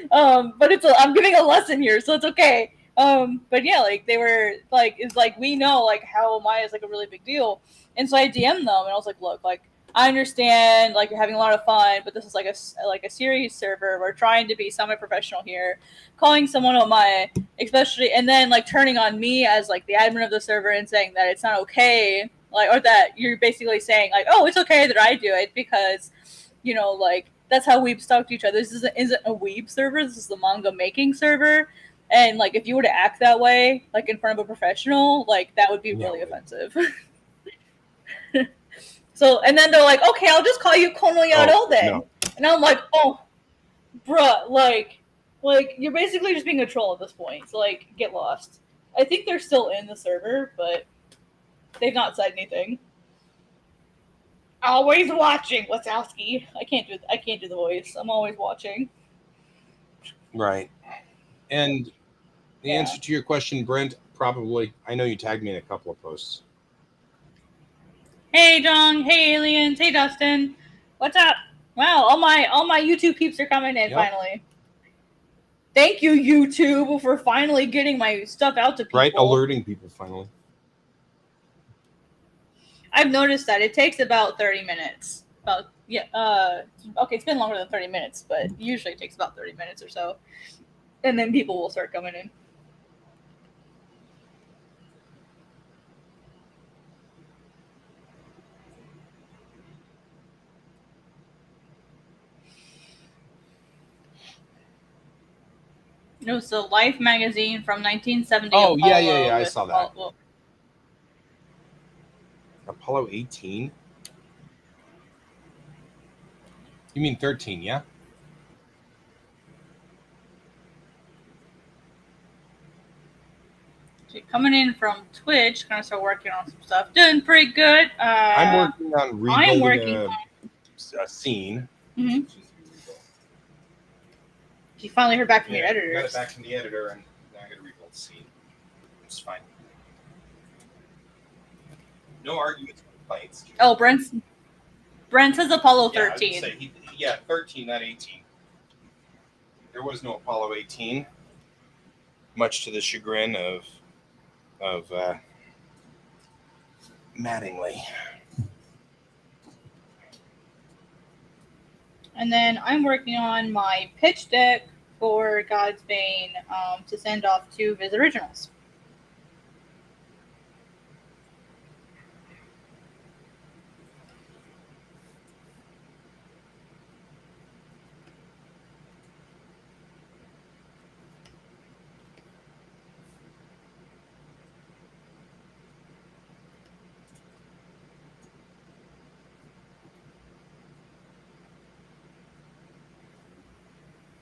But I'm giving a lesson here, so it's okay. But yeah, like they were like, it's like we know like how Maya is like a really big deal, and so I DM'd them and I was like, look, like I understand, like, you're having a lot of fun, but this is like a serious server. We're trying to be semi-professional here. Calling someone on my, especially, and then like turning on me as like the admin of the server and saying that it's not okay, like, or that you're basically saying like, oh, it's okay that I do it because, you know, like that's how weebs talk to each other. This isn't a weeb server. This is the manga making server. And like, if you were to act that way, like in front of a professional, like that would be really offensive. So, and then they're like, okay, I'll just call you Konoyaro then. No. And I'm like, oh, bruh, like you're basically just being a troll at this point. So, like, get lost. I think they're still in the server, but they've not said anything. Always watching, Wazowski. I can't do the voice. I'm always watching. Right. And the answer to your question, Brent, probably. I know you tagged me in a couple of posts. Hey, Jong. Hey, aliens. Hey, Dustin. What's up? Wow, all my YouTube peeps are coming in finally. Thank you, YouTube, for finally getting my stuff out to people. Right, alerting people finally. I've noticed that it takes about 30 minutes. Okay, it's been longer than 30 minutes, but usually it takes about 30 minutes or so. And then people will start coming in. It was the Life magazine from 1970. Oh, yeah. I saw that. Apollo 18? You mean 13, yeah? Coming in from Twitch, gonna start working on some stuff. Doing pretty good. I'm working on rebuilding a scene. Mm-hmm. You finally heard back from your editor. I got it back from the editor, and now I got to rebuild the scene. It's fine. No arguments or complaints. Oh, Brent says Apollo 13. 13, not 18. There was no Apollo 18, much to the chagrin of Mattingly. And then I'm working on my pitch deck for God's Bane to send off to Viz Originals.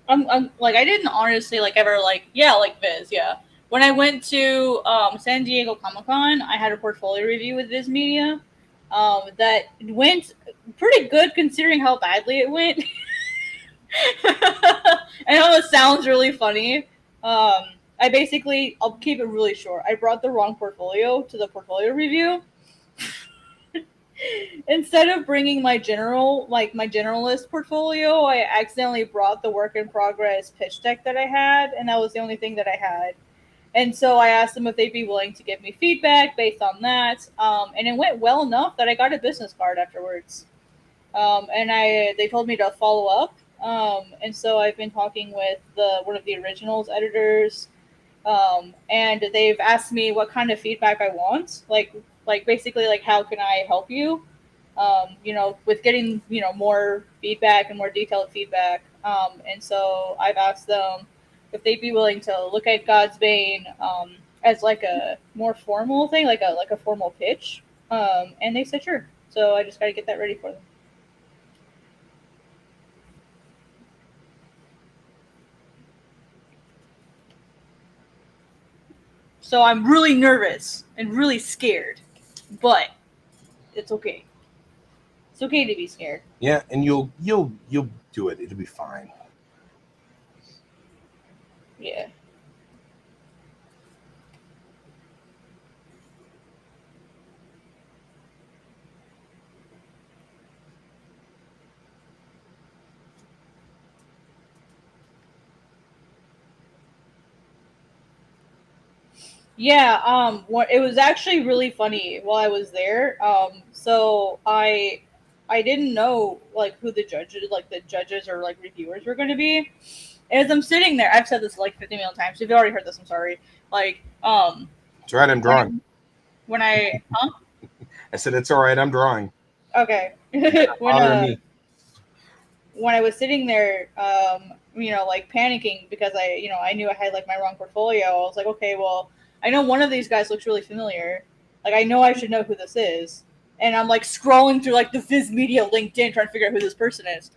I'm like, I didn't honestly ever Viz, yeah. When I went to San Diego Comic-Con, I had a portfolio review with Viz Media that went pretty good considering how badly it went. I know it sounds really funny. I'll keep it really short. I brought the wrong portfolio to the portfolio review. Instead of bringing my generalist portfolio, I accidentally brought the work in progress pitch deck that I had, and that was the only thing that I had. And so I asked them if they'd be willing to give me feedback based on that. And it went well enough that I got a business card afterwards. And they told me to follow up. And so I've been talking with one of the originals editors. And they've asked me what kind of feedback I want. Basically, how can I help you? With getting, more feedback and more detailed feedback. And so I've asked them if they'd be willing to look at God's Bane as a more formal thing, like a formal pitch. And they said sure. So I just got to get that ready for them. So I'm really nervous and really scared, but it's okay. It's okay to be scared. Yeah, and you'll do it. It'll be fine. Yeah. Yeah, it was actually really funny while I was there. So I I didn't know like who the judges or like reviewers were going to be. As I'm sitting there, I've said this like 50 million times. If you've already heard this, I'm sorry. Like, It's all right, I'm when I, drawing. huh? I said, it's all right, I'm drawing. Okay. when Bother me. when I was sitting there, like panicking because I knew I had like my wrong portfolio. I was like, okay, well, I know one of these guys looks really familiar. Like, I know I should know who this is. And I'm like scrolling through like the Viz Media LinkedIn trying to figure out who this person is.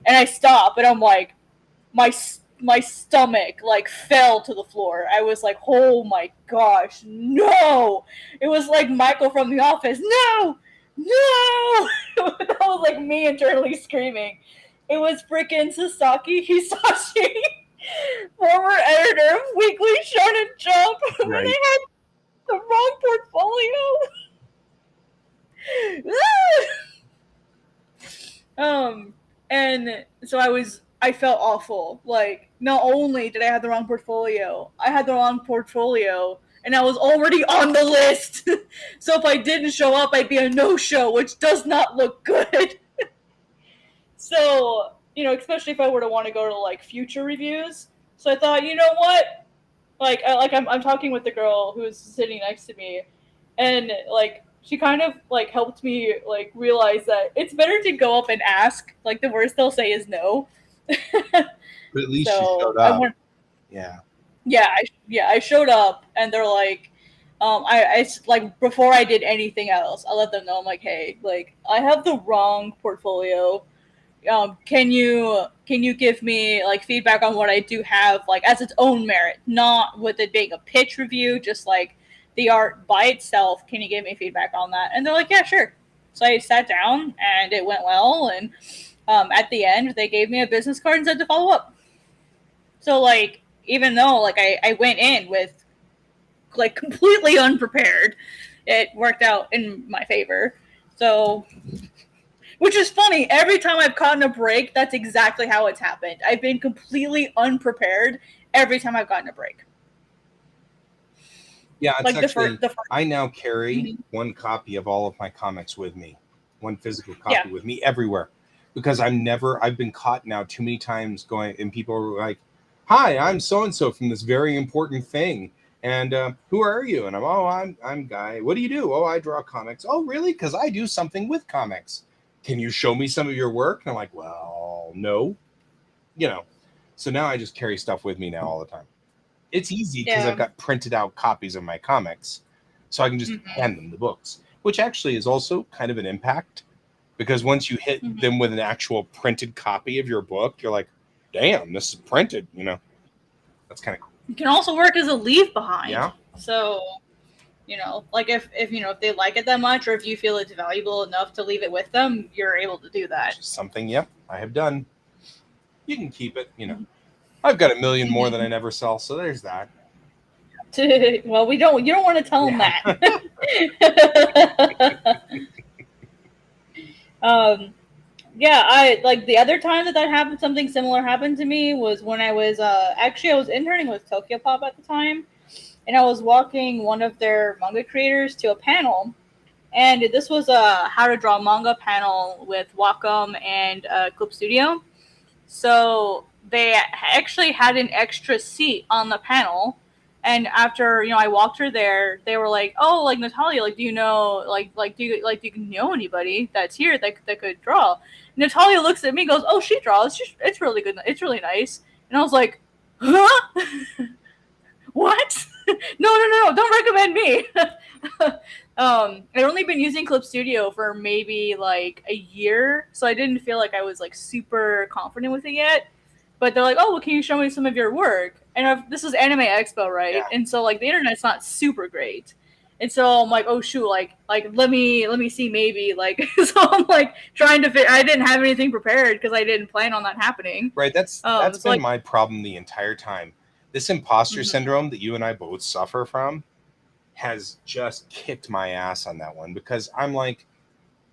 And I stop and I'm like, my stomach like fell to the floor. I was like, oh my gosh, no! It was like Michael from The Office. No, no! That was like me internally screaming. It was freaking Sasaki Hisashi, former editor of Weekly Shonen Jump, when Right. they had the wrong portfolio. And so I felt awful. Like, not only did I have the wrong portfolio, I had the wrong portfolio, and I was already on the list. So if I didn't show up, I'd be a no-show, which does not look good. So, especially if I were to want to go to like future reviews. So I thought, you know what? I'm talking with the girl who's sitting next to me, and like she kind of like helped me like realize that it's better to go up and ask. Like, the worst they'll say is no. But at least you So showed up. Yeah. I showed up, and they're like, I like before I did anything else, I let them know. I'm like, hey, like I have the wrong portfolio. Can you give me like feedback on what I do have like as its own merit, not with it being a pitch review, just like the art by itself. Can you give me feedback on that? And they're like, yeah, sure. So I sat down and it went well, and at the end they gave me a business card and said to follow up. So like, even though like I went in with like completely unprepared, it worked out in my favor. So, which is funny. Every time I've gotten a break, that's exactly how it's happened. I've been completely unprepared every time I've gotten a break. Yeah, it's Like actually, the first. I now carry Mhm. one copy of all of my comics with me, one physical copy Yeah. with me everywhere, because I've been caught now too many times going, and people are like, "Hi, I'm so and so from this very important thing, and who are you?" And I'm Guy. What do you do? Oh, I draw comics. Oh, really? Because I do something with comics. Can you show me some of your work? And I'm like, well, no, you know. So now I just carry stuff with me now all the time. It's easy because I've Yeah. got printed out copies of my comics, so I can just Hmm. hand them the books, which actually is also kind of an impact, because once you hit Hmm. them with an actual printed copy of your book, you're like, damn, this is printed, That's kind of cool. It can also work as a leave behind. Yeah. So, like if they like it that much, or if you feel it's valuable enough to leave it with them, you're able to do that. Which is something, yep, I have done. You can keep it. I've got a million more than I never sell, so there's that. Well, we don't. You don't want to tell them Yeah. that. um, yeah, I like the other time that happened. Something similar happened to me was when I was actually I was interning with Tokyo Pop at the time, and I was walking one of their manga creators to a panel, and this was a how to draw manga panel with Wacom and Clip Studio. So they actually had an extra seat on the panel. And after I walked her there, they were like, "Oh, like Natalia, like do you know, do you know anybody that's here that could draw?" Natalia looks at me, and goes, "Oh, she draws. It's really good. It's really nice." And I was like, "Huh? What? No! Don't recommend me." I'd only been using Clip Studio for maybe like a year, so I didn't feel like I was like super confident with it yet. But they're like, "Oh, well, can you show me some of your work?" And this is Anime Expo, right? Yeah. And so like the internet's not super great, and so I'm like, "Oh shoot, like let me see maybe like." So I'm like trying to fit. I didn't have anything prepared because I didn't plan on that happening. Right. That's So been like, my problem the entire time. This imposter mhm, syndrome that you and I both suffer from has just kicked my ass on that one, because I'm like,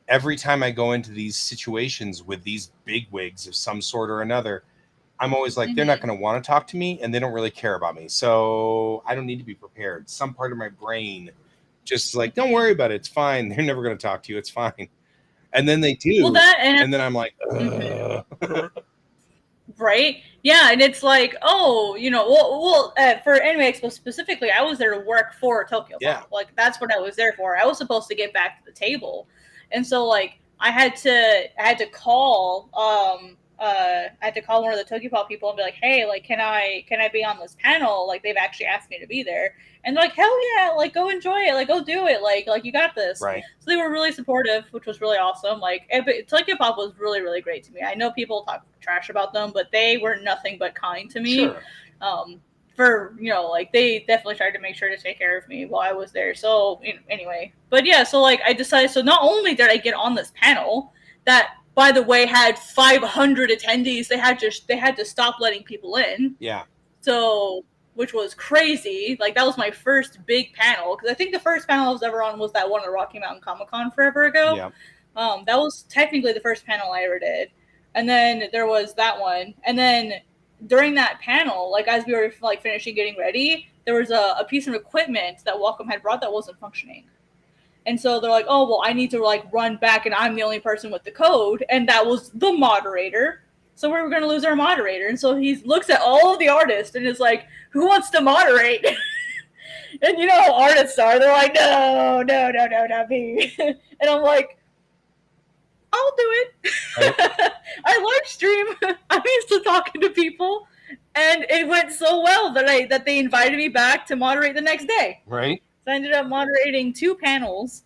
every time I go into these situations with these big wigs of some sort or another, I'm always like, they're not mhm. going to want to talk to me and they don't really care about me. So I don't need to be prepared. Some part of my brain just like, don't worry about it. It's fine. They're never going to talk to you. It's fine. And then they do. Well, that and then I'm like, right? Yeah, and it's like, oh, for Anime Expo specifically, I was there to work for Tokyo Pop. Yeah. Like, that's what I was there for. I was supposed to get back to the table, and so like I had to call one of the Tokyo Pop people and be like, hey, like, can I be on this panel? Like, they've actually asked me to be there, and they're like, hell yeah, like, go enjoy it, like, go do it, like you got this. right. So they were really supportive, which was really awesome. Like, Tokyo Pop was really, really great to me. I know people talk trash about them, but they were nothing but kind to me. Sure. For, like, they definitely tried to make sure to take care of me while I was there. So anyway, but yeah, so like I decided, so not only did I get on this panel that, by the way, had 500 attendees, they had to stop letting people in. Yeah. So, which was crazy. Like, that was my first big panel, because I think the first panel I was ever on was that one at Rocky Mountain Comic Con forever ago. Yeah. That was technically the first panel I ever did. And then there was that one. And then during that panel, like, as we were like finishing getting ready, there was a piece of equipment that Wacom had brought that wasn't functioning. And so they're like, oh, well, I need to like run back, and I'm the only person with the code. And that was the moderator. So we were going to lose our moderator. And so he looks at all of the artists and is like, who wants to moderate? And you know how artists are. They're like, no, not me. And I'm like, I'll do it. Right. I live stream. I'm used to talking to people. And it went so well that they invited me back to moderate the next day. Right. So I ended up moderating 2 panels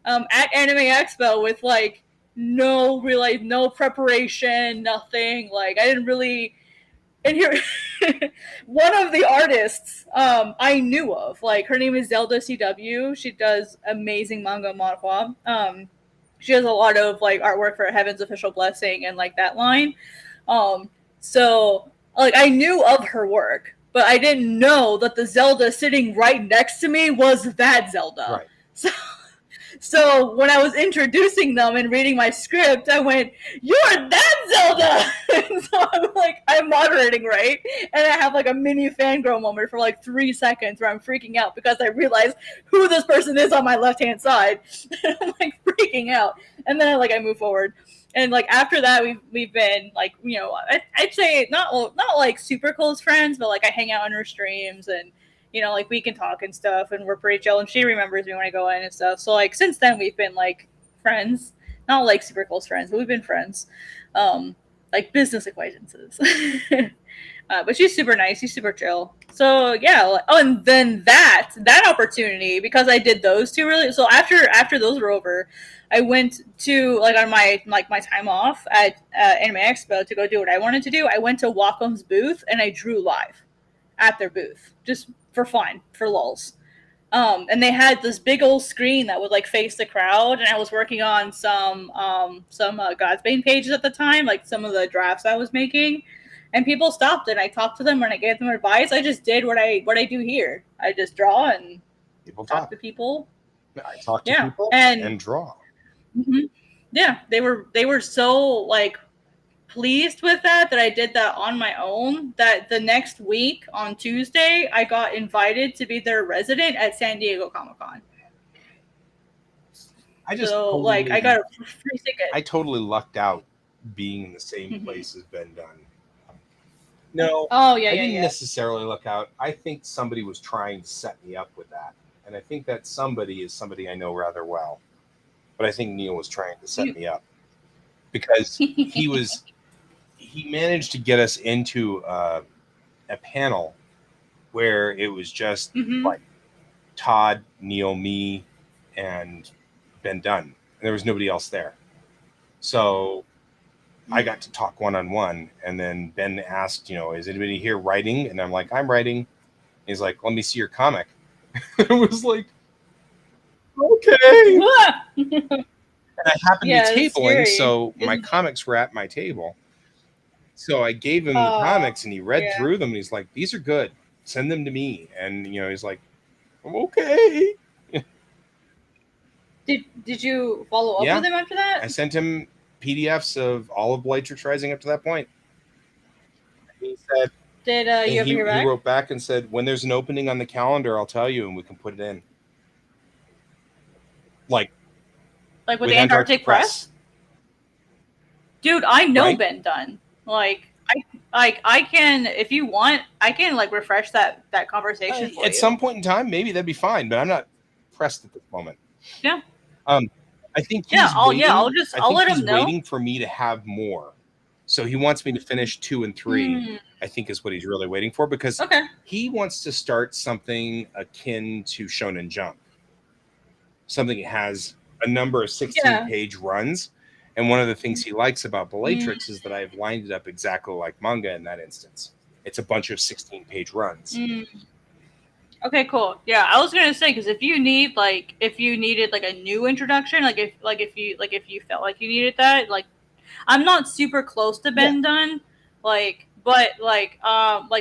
at Anime Expo with like no preparation, nothing. Like, I didn't really. And here, one of the artists I knew of, like, her name is Zelda CW. She does amazing manga manhwa. She has a lot of like artwork for Heaven's Official Blessing and like that line. So like, I knew of her work, but I didn't know that the Zelda sitting right next to me was that Zelda. Right. So when I was introducing them and reading my script, I went, "You're that Zelda!" And so I'm like, I'm moderating, right? And I have like a mini fangirl moment for like 3 seconds where I'm freaking out because I realize who this person is on my left-hand side. I'm like freaking out. And then I move forward. And like after that, we've been like, I'd say not like super close friends, but like I hang out on her streams, and like we can talk and stuff, and we're pretty chill, and she remembers me when I go in and stuff. So like since then we've been like friends, not like super close friends, but we've been friends, like business acquaintances. But she's super nice, she's super chill. So yeah. Oh, and then that opportunity, because I did those 2 really. So after those were over, I went to like on my time off at Anime Expo to go do what I wanted to do. I went to Wacom's booth and I drew live at their booth just for fun, for lulz. And they had this big old screen that would like face the crowd, and I was working on some Godsbane pages at the time, like some of the drafts I was making. And people stopped and I talked to them and I gave them advice. I just did what I do here. I just draw and people talk to people. I talk to people and draw. Mm-hmm. Yeah, they were so like pleased with that I did that on my own, that the next week on Tuesday I got invited to be their resident at San Diego Comic-Con. I got a free ticket. I totally lucked out being in the same place as Ben Dunn. No, I didn't necessarily luck out. I think somebody was trying to set me up with that, and I think that somebody is somebody I know rather well. But I think Neil was trying to set me up because he managed to get us into a panel where it was just like Todd, Neil, me, and Ben Dunn. And there was nobody else there. So I got to talk one-on-one, and then Ben asked, is anybody here writing? And I'm like, I'm writing. He's like, let me see your comic. It was like, okay. And I happened to be tabling, so my comics were at my table. So I gave him the comics, and he read through them, and he's like, these are good. Send them to me. And, he's like, okay. Did you follow up with him after that? I sent him PDFs of all of Blight's Rising up to that point. He said, "Did you ever hear back?" He wrote back and said, "When there's an opening on the calendar, I'll tell you, and we can put it in." Like with the Antarctic Press? Dude, I know Right? Ben Dunn. I can, if you want, I can like refresh that conversation for At you. some point in time, maybe that'd be fine, but I'm not pressed at this moment. Yeah. I think Yeah, he's waiting. I'll let him know. Waiting for me to have more. So he wants me to finish 2 and 3. I think is what he's really waiting for, because Okay. he wants to start something akin to Shonen Jump. Something that has a number of 16-page runs. And one of the things he likes about Bellatrix is that I've lined it up exactly like manga in that instance. It's a bunch of 16-page runs. Okay, cool. Yeah, I was gonna say, because if you needed like a new introduction, if you felt like you needed that, like I'm not super close to Ben Dunn, but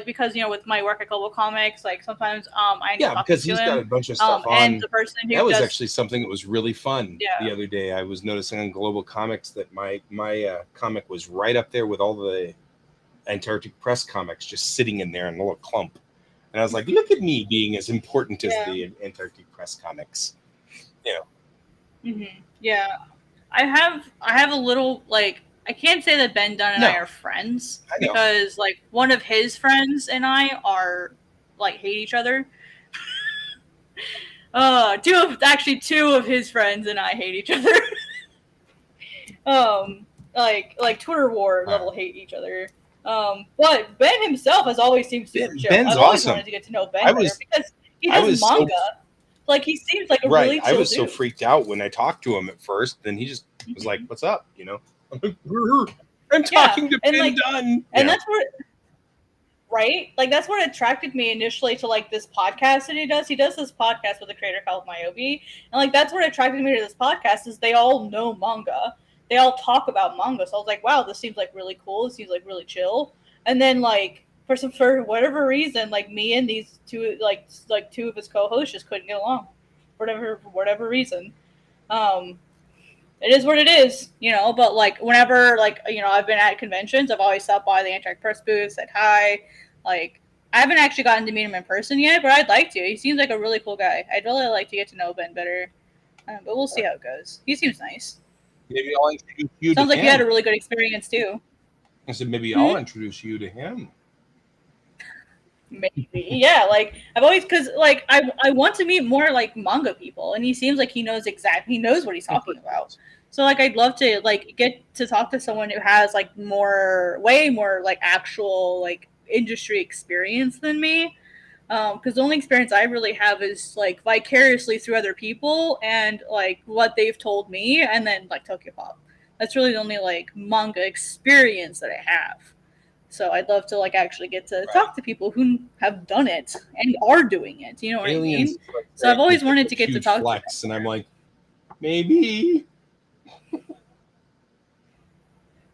because with my work at Global Comics, like sometimes I end up talking because to he's him, got a bunch of stuff on. and the person who that was does, actually something that was really fun the other day. I was noticing on Global Comics that my comic was right up there with all the Antarctic Press comics, just sitting in there in a little clump. And I was like, look at me being as important as the Antarctic Press comics. Yeah, I have a little, like, I can't say that Ben Dunn and I are friends, because like one of his friends and I are like hate each other. Two of his friends and I hate each other. Like Twitter war level hate each other. But Ben himself has always seemed super chill. Ben's I've always awesome. wanted to get to know Ben better, because he does manga. Like, he seems like a really chill I was dude. so freaked out when I talked to him at first. Then he just was like, "What's up?" I'm like, I'm talking to Ben Dunn, and that's what. Right? Like, that's what attracted me initially to, like, this podcast that he does. He does this podcast with a creator called Myobi. And, like, that's what attracted me to this podcast, is they all know manga. They all talk about manga. So I was like, wow, this seems, like, really cool. This seems, like, really chill. And then, like, for whatever reason, like, me and these two, like two of his co-hosts just couldn't get along. For whatever reason. It is what it is, but like whenever, like, I've been at conventions, I've always stopped by the Antarctic Press booth, said hi. Like, I haven't actually gotten to meet him in person yet, but I'd like to. He seems like a really cool guy. I'd really like to get to know Ben better, but we'll see how it goes. He seems nice. Maybe I'll introduce you Sounds to like him. you had a really good experience too. I said, maybe I'll introduce you to him. Maybe. Yeah, like, I've always, because like I want to meet more like manga people, and he seems like he knows what he's talking about. So like, I'd love to like get to talk to someone who has like way more like actual like industry experience than me, because the only experience I really have is like vicariously through other people and like what they've told me, and then like Tokyo Pop. That's really the only like manga experience that I have. So I'd love to like actually get to talk to people who have done it and are doing it. You know what Aliens, I mean? So I've always wanted to get to talk to them. And I'm like, maybe.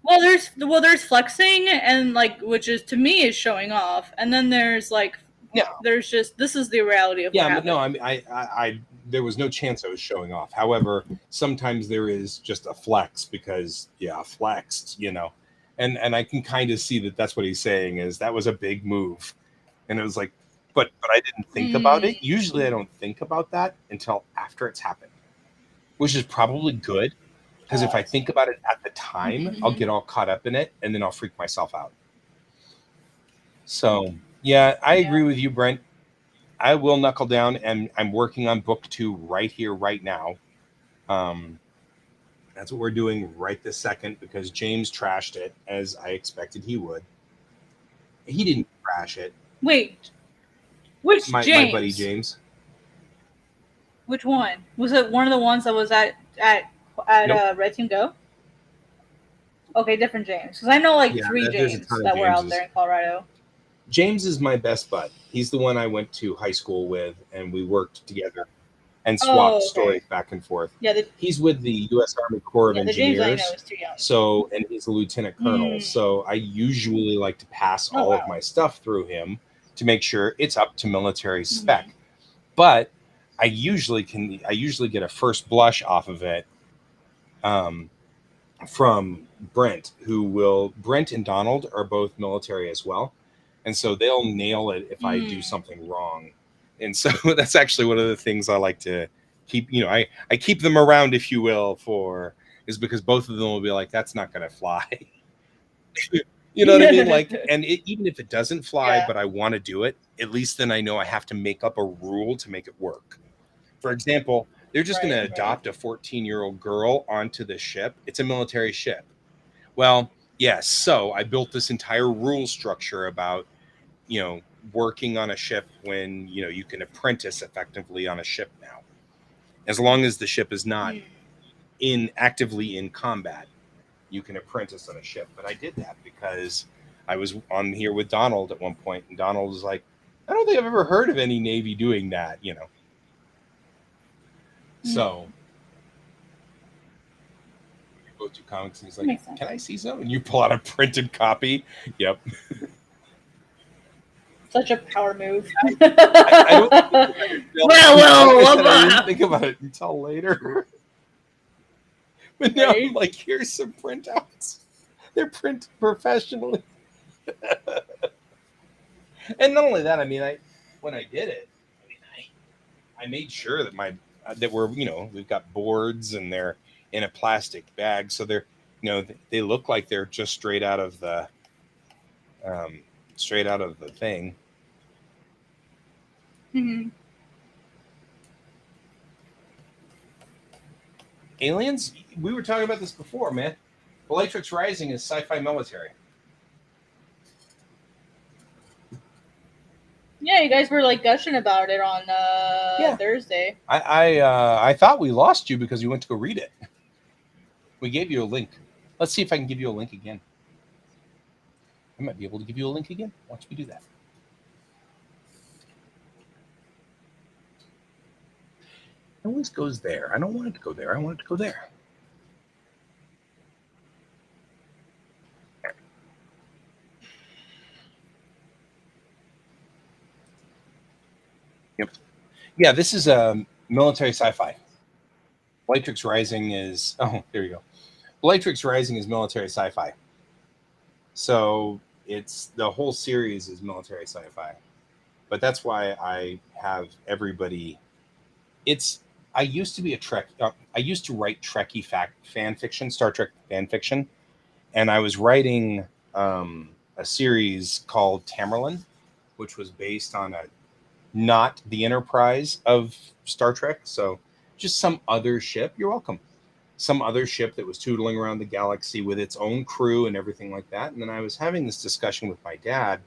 Well, there's flexing, and like, which is, to me, is showing off, and then there's like, there's just, this is the reality of what happened. No, I there was no chance I was showing off. However, sometimes there is just a flex, because flexed, and I can kind of see that that's what he's saying, is that was a big move. And it was like, but I didn't think about it. Usually I don't think about that until after it's happened, which is probably good, because if I think about it at the time, I'll get all caught up in it, and then I'll freak myself out. So I agree with you, Brent. I will knuckle down, and I'm working on book 2 right here, right now. That's what we're doing right this second, because James trashed it, as I expected he would. He didn't trash it. Wait, which James? My buddy James. Which one? Was it one of the ones that was at Nope. Red Team Go? Okay, different James. Because I know like 3 James that were out there in Colorado. James is my best bud. He's the one I went to high school with, and we worked together and swapped stories back and forth. Yeah, he's with the U.S. Army Corps of Engineers. The James I know is too young. So, and he's a lieutenant colonel. So I usually like to pass all of my stuff through him to make sure it's up to military spec. But I usually get a first blush off of it from Brent, Brent and Donald are both military as well. And so they'll nail it if I do something wrong. And so that's actually one of the things I like to keep, I keep them around, if you will, for is because both of them will be like, that's not going to fly. You know what I mean? Like, and even if it doesn't fly, Yeah. but I want to do it, at least then I know I have to make up a rule to make it work. For example, they're just going to Right. adopt a 14-year-old girl onto the ship. It's a military ship. Well, yes. So I built this entire rule structure about, working on a ship when, you can apprentice effectively on a ship now, as long as the ship is not actively in combat. You can apprentice on a ship. But I did that because I was on here with Donald at one point, and Donald was like, I don't think I've ever heard of any Navy doing that, So we both do comics, and he's like, can I see some? And you pull out a printed copy. Yep. Such a power move. I don't well, I didn't think about it until later. But now I'm like, here's some printouts. They're printed professionally. And not only that, I mean, when I did it, I made sure that we've got boards and they're in a plastic bag, so they're, they look like they're just straight out of the thing. Mm-hmm. Aliens? We were talking about this before, man. Bellatrix Rising is sci-fi military. Yeah, you guys were like gushing about it on Thursday. I thought we lost you because you went to go read it. We gave you a link. Let's see if I can give you a link again. I might be able to give you a link again. Watch me do that. It always goes there. I don't want it to go there. I want it to go there. Yep. Yeah, this is a military sci-fi. Bellatrix Rising is... Oh, there you go. Bellatrix Rising is military sci-fi. So it's the whole series is military sci-fi. But that's why I have everybody... I used to be a Trek. I used to write Trekkie fan fiction, Star Trek fan fiction, and I was writing a series called Tamerlane, which was based on not the Enterprise of Star Trek, so just some other ship. You're welcome. Some other ship that was tootling around the galaxy with its own crew and everything like that. And then I was having this discussion with my dad,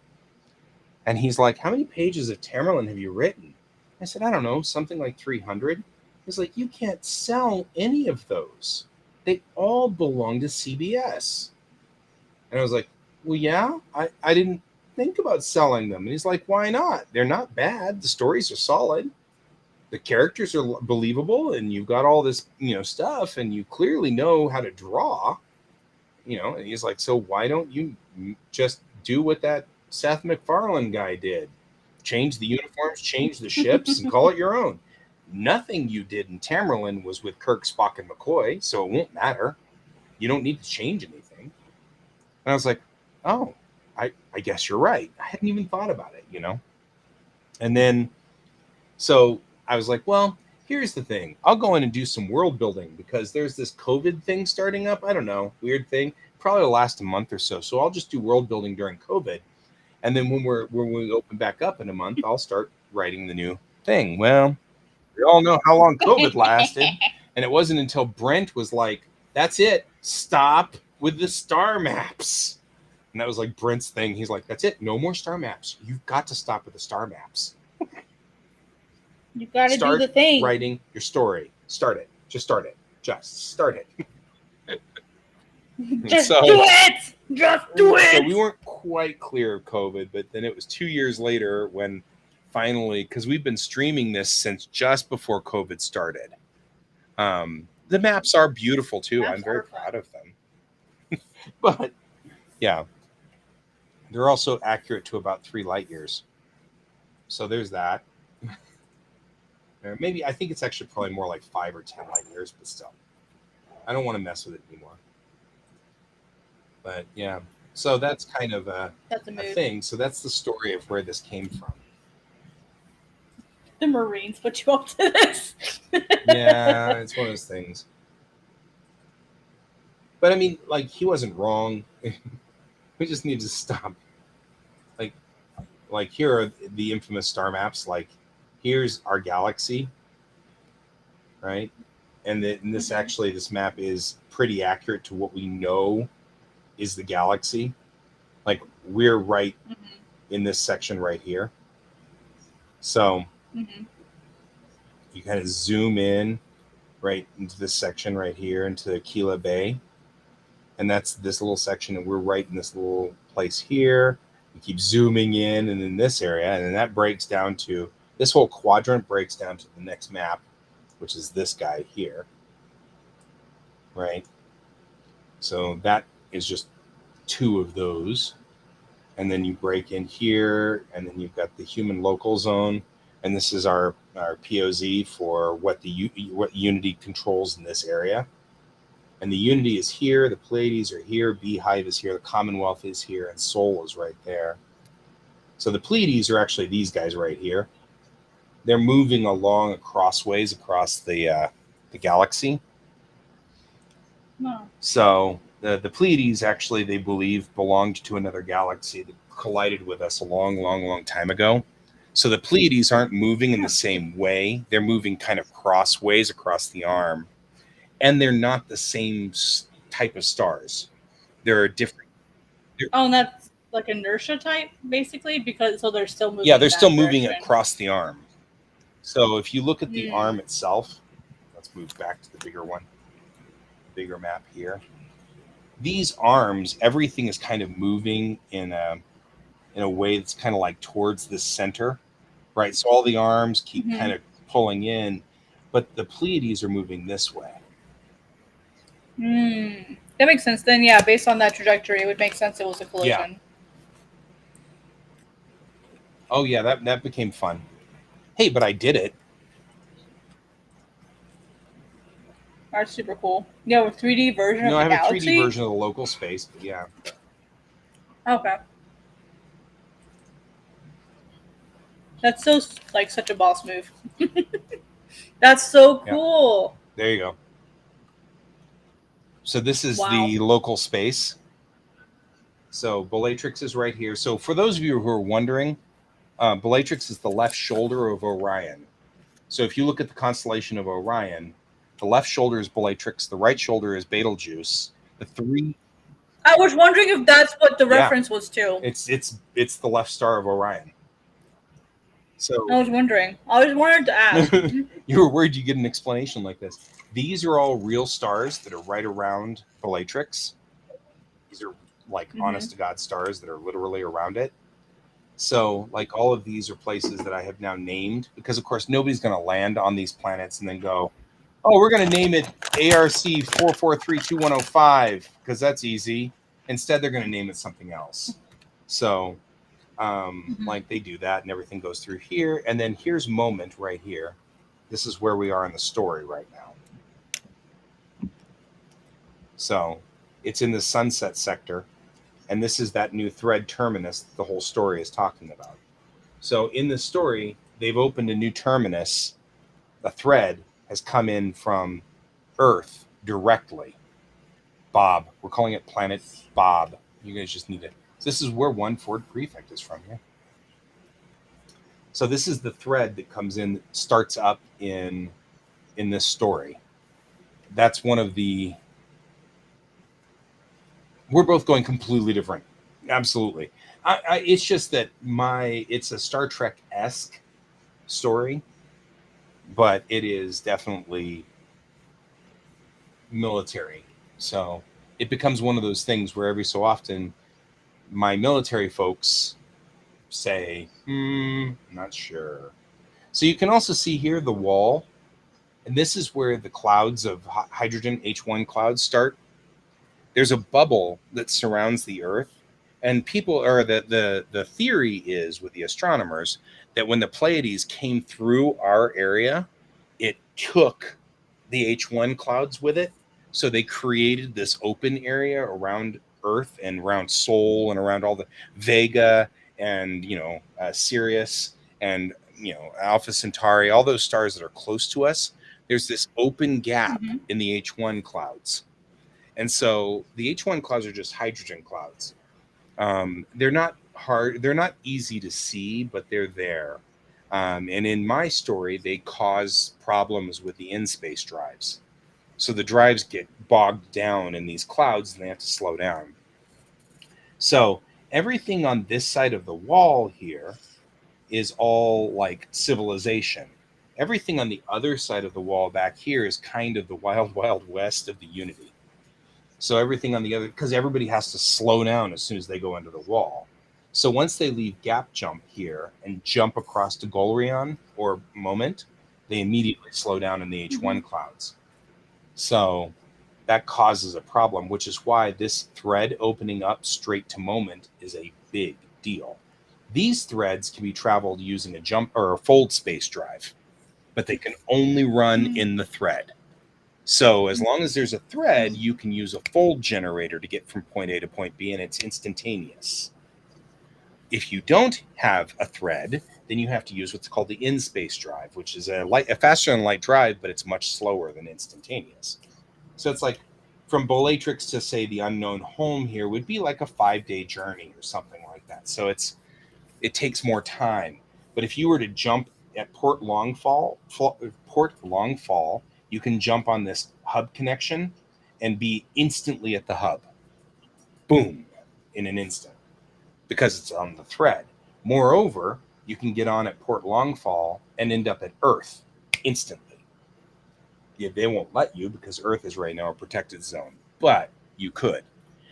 and he's like, "How many pages of Tamerlane have you written?" I said, "I don't know, something like 300." He's like, "You can't sell any of those. They all belong to CBS." And I was like, "Well, yeah, I didn't think about selling them." And he's like, "Why not? They're not bad. The stories are solid. The characters are believable, and you've got all this, stuff, and you clearly know how to draw, And he's like, "So why don't you just do what that Seth MacFarlane guy did? Change the uniforms, change the ships, and call it your own. Nothing you did in Tamerlane was with Kirk, Spock, and McCoy, so it won't matter. You don't need to change anything." And I was like, "Oh, I guess you're right. I hadn't even thought about it, And then, so I was like, well, here's the thing. I'll go in and do some world building because there's this COVID thing starting up. I don't know, weird thing. Probably will last a month or so. So I'll just do world building during COVID. And then when we open back up in a month, I'll start writing the new thing." Well, we all know how long COVID lasted. And it wasn't until Brent was like, "That's it. Stop with the star maps." And that was like Brent's thing. He's like, "That's it. No more star maps. You've got to stop with the star maps. You got to do the thing. Writing your story. Start it. Just start it. Just start it." Just do it. Just do it. So we weren't quite clear of COVID, but then it was 2 years later when finally, because we've been streaming this since just before COVID started. The maps are beautiful too. I'm very proud of them. But yeah, they're also accurate to about 3 light years. So there's that. Or maybe I think it's actually probably more like 5 or 10 light years, but still, I don't want to mess with it anymore. But yeah, so that's kind of a thing. So that's the story of where this came from. The Marines put you up to this. Yeah, it's one of those things. But I mean, like, he wasn't wrong. We just need to stop. Like, here are the infamous star maps. Like, here's our galaxy, right? And this actually, this map is pretty accurate to what we know is the galaxy. Like, we're right in this section right here. So you kind of zoom in right into this section right here into Aquila Bay. And that's this little section, and we're right in this little place here. We keep zooming in and in this area, and then that breaks down to, this whole quadrant breaks down to the next map, which is this guy here, right? So that is just 2 of those. And then you break in here, and then you've got the human local zone, and this is our POZ for what what Unity controls in this area. And the Unity is here, the Pleiades are here, Beehive is here, the Commonwealth is here, and Sol is right there. So the Pleiades are actually these guys right here. They're moving along crossways across the galaxy. No. So the Pleiades actually, they believe, belonged to another galaxy that collided with us a long, long, long time ago. So the Pleiades aren't moving in the same way. They're moving kind of crossways across the arm. And they're not the same type of stars. They're different. And that's like inertia type, basically, because so they're still moving. Yeah, they're still moving across the arm. So if you look at the arm itself, let's move back to the bigger one, bigger map here. These arms, everything is kind of moving in a way that's kind of like towards the center, right? So all the arms keep kind of pulling in, but the Pleiades are moving this way. That makes sense. Then, yeah, based on that trajectory, it would make sense it was a collision. Yeah. Oh yeah, that became fun. Hey, but I did it. That's super cool. You have a 3D version of the galaxy? No, I have a 3D version of the local space, but yeah. Okay. That's so, like, such a boss move. That's so cool. Yeah. There you go. So this is the local space. So Bellatrix is right here. So for those of you who are wondering, Bellatrix is the left shoulder of Orion. So if you look at the constellation of Orion, the left shoulder is Bellatrix, the right shoulder is Betelgeuse. I was wondering if that's what the reference was to. It's the left star of Orion. So I was wondering. I always wanted to ask. You were worried you get an explanation like this. These are all real stars that are right around Bellatrix. These are like honest to God stars that are literally around it. So like all of these are places that I have now named, because of course nobody's going to land on these planets and then go, oh, we're going to name it ARC 4432105 because that's easy. Instead, they're going to name it something else. So like they do that and everything goes through here. And then here's Moment right here. This is where we are in the story right now. So it's in the sunset sector. And this is that new thread terminus that the whole story is talking about. So in the story, they've opened a new terminus. A thread has come in from Earth directly. Bob. We're calling it Planet Bob. You guys just need to... This is where one Ford Prefect is from here. So this is the thread that comes in, starts up in this story. That's one of the... We're both going completely different. Absolutely. It's just that it's a Star Trek-esque story, but it is definitely military. So it becomes one of those things where every so often my military folks say, not sure. So you can also see here the wall, and this is where the clouds of hydrogen H1 clouds start. There's a bubble that surrounds the Earth, and the theory is with the astronomers that when the Pleiades came through our area, it took the H1 clouds with it. So they created this open area around Earth and around Sol and around all the Vega and, Sirius and, Alpha Centauri, all those stars that are close to us. There's this open gap in the H1 clouds. And so the H1 clouds are just hydrogen clouds. They're not hard, they're not easy to see, but they're there. And in my story, they cause problems with the in-space drives. So the drives get bogged down in these clouds and they have to slow down. So everything on this side of the wall here is all like civilization. Everything on the other side of the wall back here is kind of the wild, wild west of the Unity. So everything on the other, because everybody has to slow down as soon as they go under the wall. So once they leave gap jump here and jump across to Golrion or Moment, they immediately slow down in the H1 clouds. So that causes a problem, which is why this thread opening up straight to Moment is a big deal. These threads can be traveled using a jump or a fold space drive, but they can only run in the thread. So as long as there's a thread, you can use a fold generator to get from point A to point B, and it's instantaneous. If you don't have a thread, then you have to use what's called the in-space drive, which is a faster than light drive, but it's much slower than instantaneous. So it's like from Bolatrix to, say, the unknown home here would be like a 5-day journey or something like that. So it takes more time. But if you were to jump at Port Longfall, you can jump on this hub connection and be instantly at the hub. Boom, in an instant, because it's on the thread. Moreover, you can get on at Port Longfall and end up at Earth instantly. Yeah, they won't let you because Earth is right now a protected zone, but you could.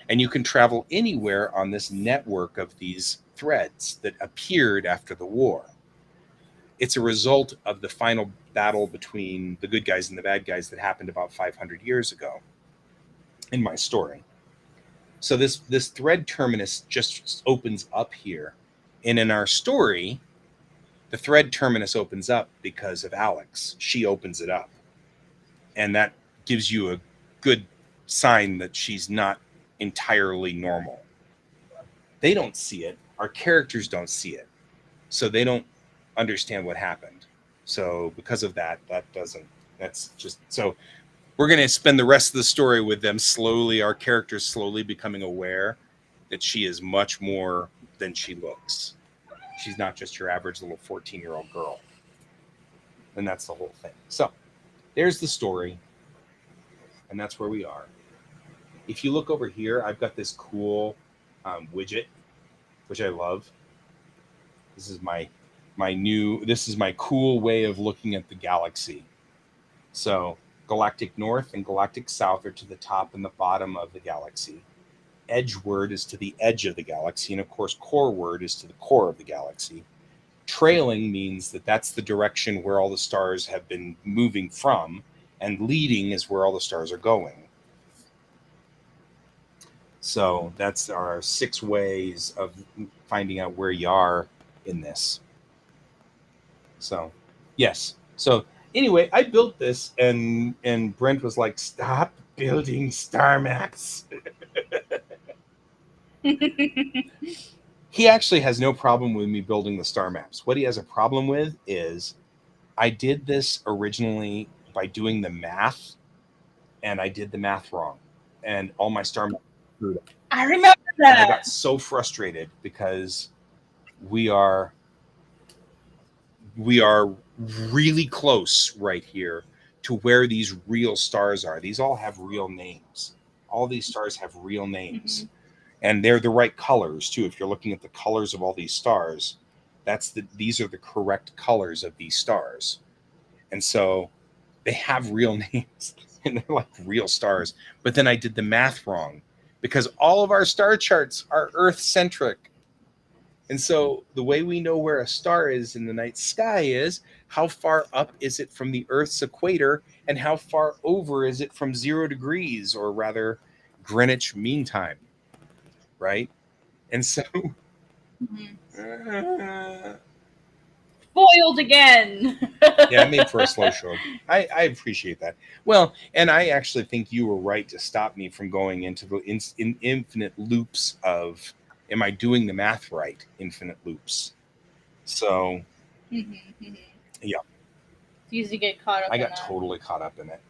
And you can travel anywhere on this network of these threads that appeared after the war. It's a result of the final battle between the good guys and the bad guys that happened about 500 years ago in my story. So this thread terminus just opens up here. And in our story, the thread terminus opens up because of Alex. She opens it up. And that gives you a good sign that she's not entirely normal. They don't see it. Our characters don't see it. So they don't understand what happened. So because of that, that's just, so we're going to spend the rest of the story with them slowly, our characters slowly becoming aware that she is much more than she looks. She's not just your average little 14-year-old girl. And that's the whole thing. So there's the story. And that's where we are. If you look over here, I've got this cool widget, which I love. This is my cool way of looking at the galaxy. So galactic north and galactic south are to the top and the bottom of the galaxy. Edgeward is to the edge of the galaxy, and of course coreward is to the core of the galaxy. Trailing means that that's the direction where all the stars have been moving from, and leading is where all the stars are going. So that's our 6 ways of finding out where you are in this. So, yes. So anyway, I built this, and Brent was like, "Stop building star maps." He actually has no problem with me building the star maps. What he has a problem with is I did this originally by doing the math, and I did the math wrong, and all my star maps screwed up. I remember And I got that. so frustrated because we are really close right here to where these real stars are. These all have real names. All these stars have real names. And they're the right colors too. If you're looking at the colors of all these stars, these are the correct colors of these stars. And so they have real names and they're like real stars. But then I did the math wrong because all of our star charts are Earth centric. And so the way we know where a star is in the night sky is how far up is it from the Earth's equator and how far over is it from 0 degrees, or rather Greenwich Mean Time, right? And so Foiled again. yeah, it made for a slow show. I appreciate that. Well, and I actually think you were right to stop me from going into the infinite loops of, am I doing the math right? Infinite loops. So yeah, It's easy to get caught up I in got that. totally caught up in it.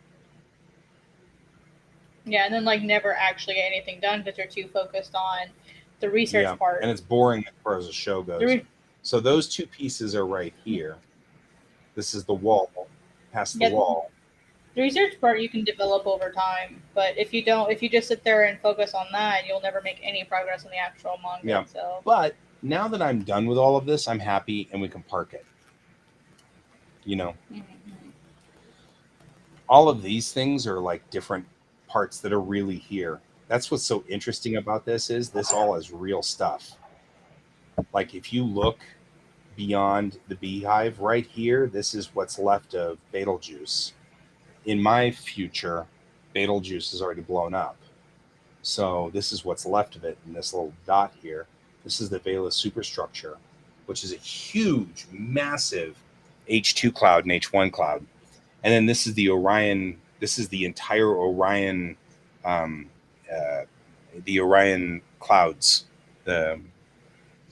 Yeah, and then like never actually get anything done because you're too focused on the Yeah, research and part. it's boring as far as the show The goes. re- So those two pieces are right here. This is the wall, past the yeah, wall. the research part you can develop over time, but if you don't, if you just sit there and focus on that, you'll never make any progress in the actual manga Yeah. itself. But now that I'm done with all of this, I'm happy and we can park it. You know, Mm-hmm. all of these things are like different parts that are really here. That's what's so interesting about this is this all is real stuff. Like if you look beyond the beehive right here, this is what's left of Betelgeuse. In my future, Betelgeuse is already blown up. So this is what's left of it in this little dot here. This is the Vela superstructure, which is a huge, massive H2 cloud and H1 cloud. And then this is the Orion. This is the entire Orion, um, uh, the Orion clouds, the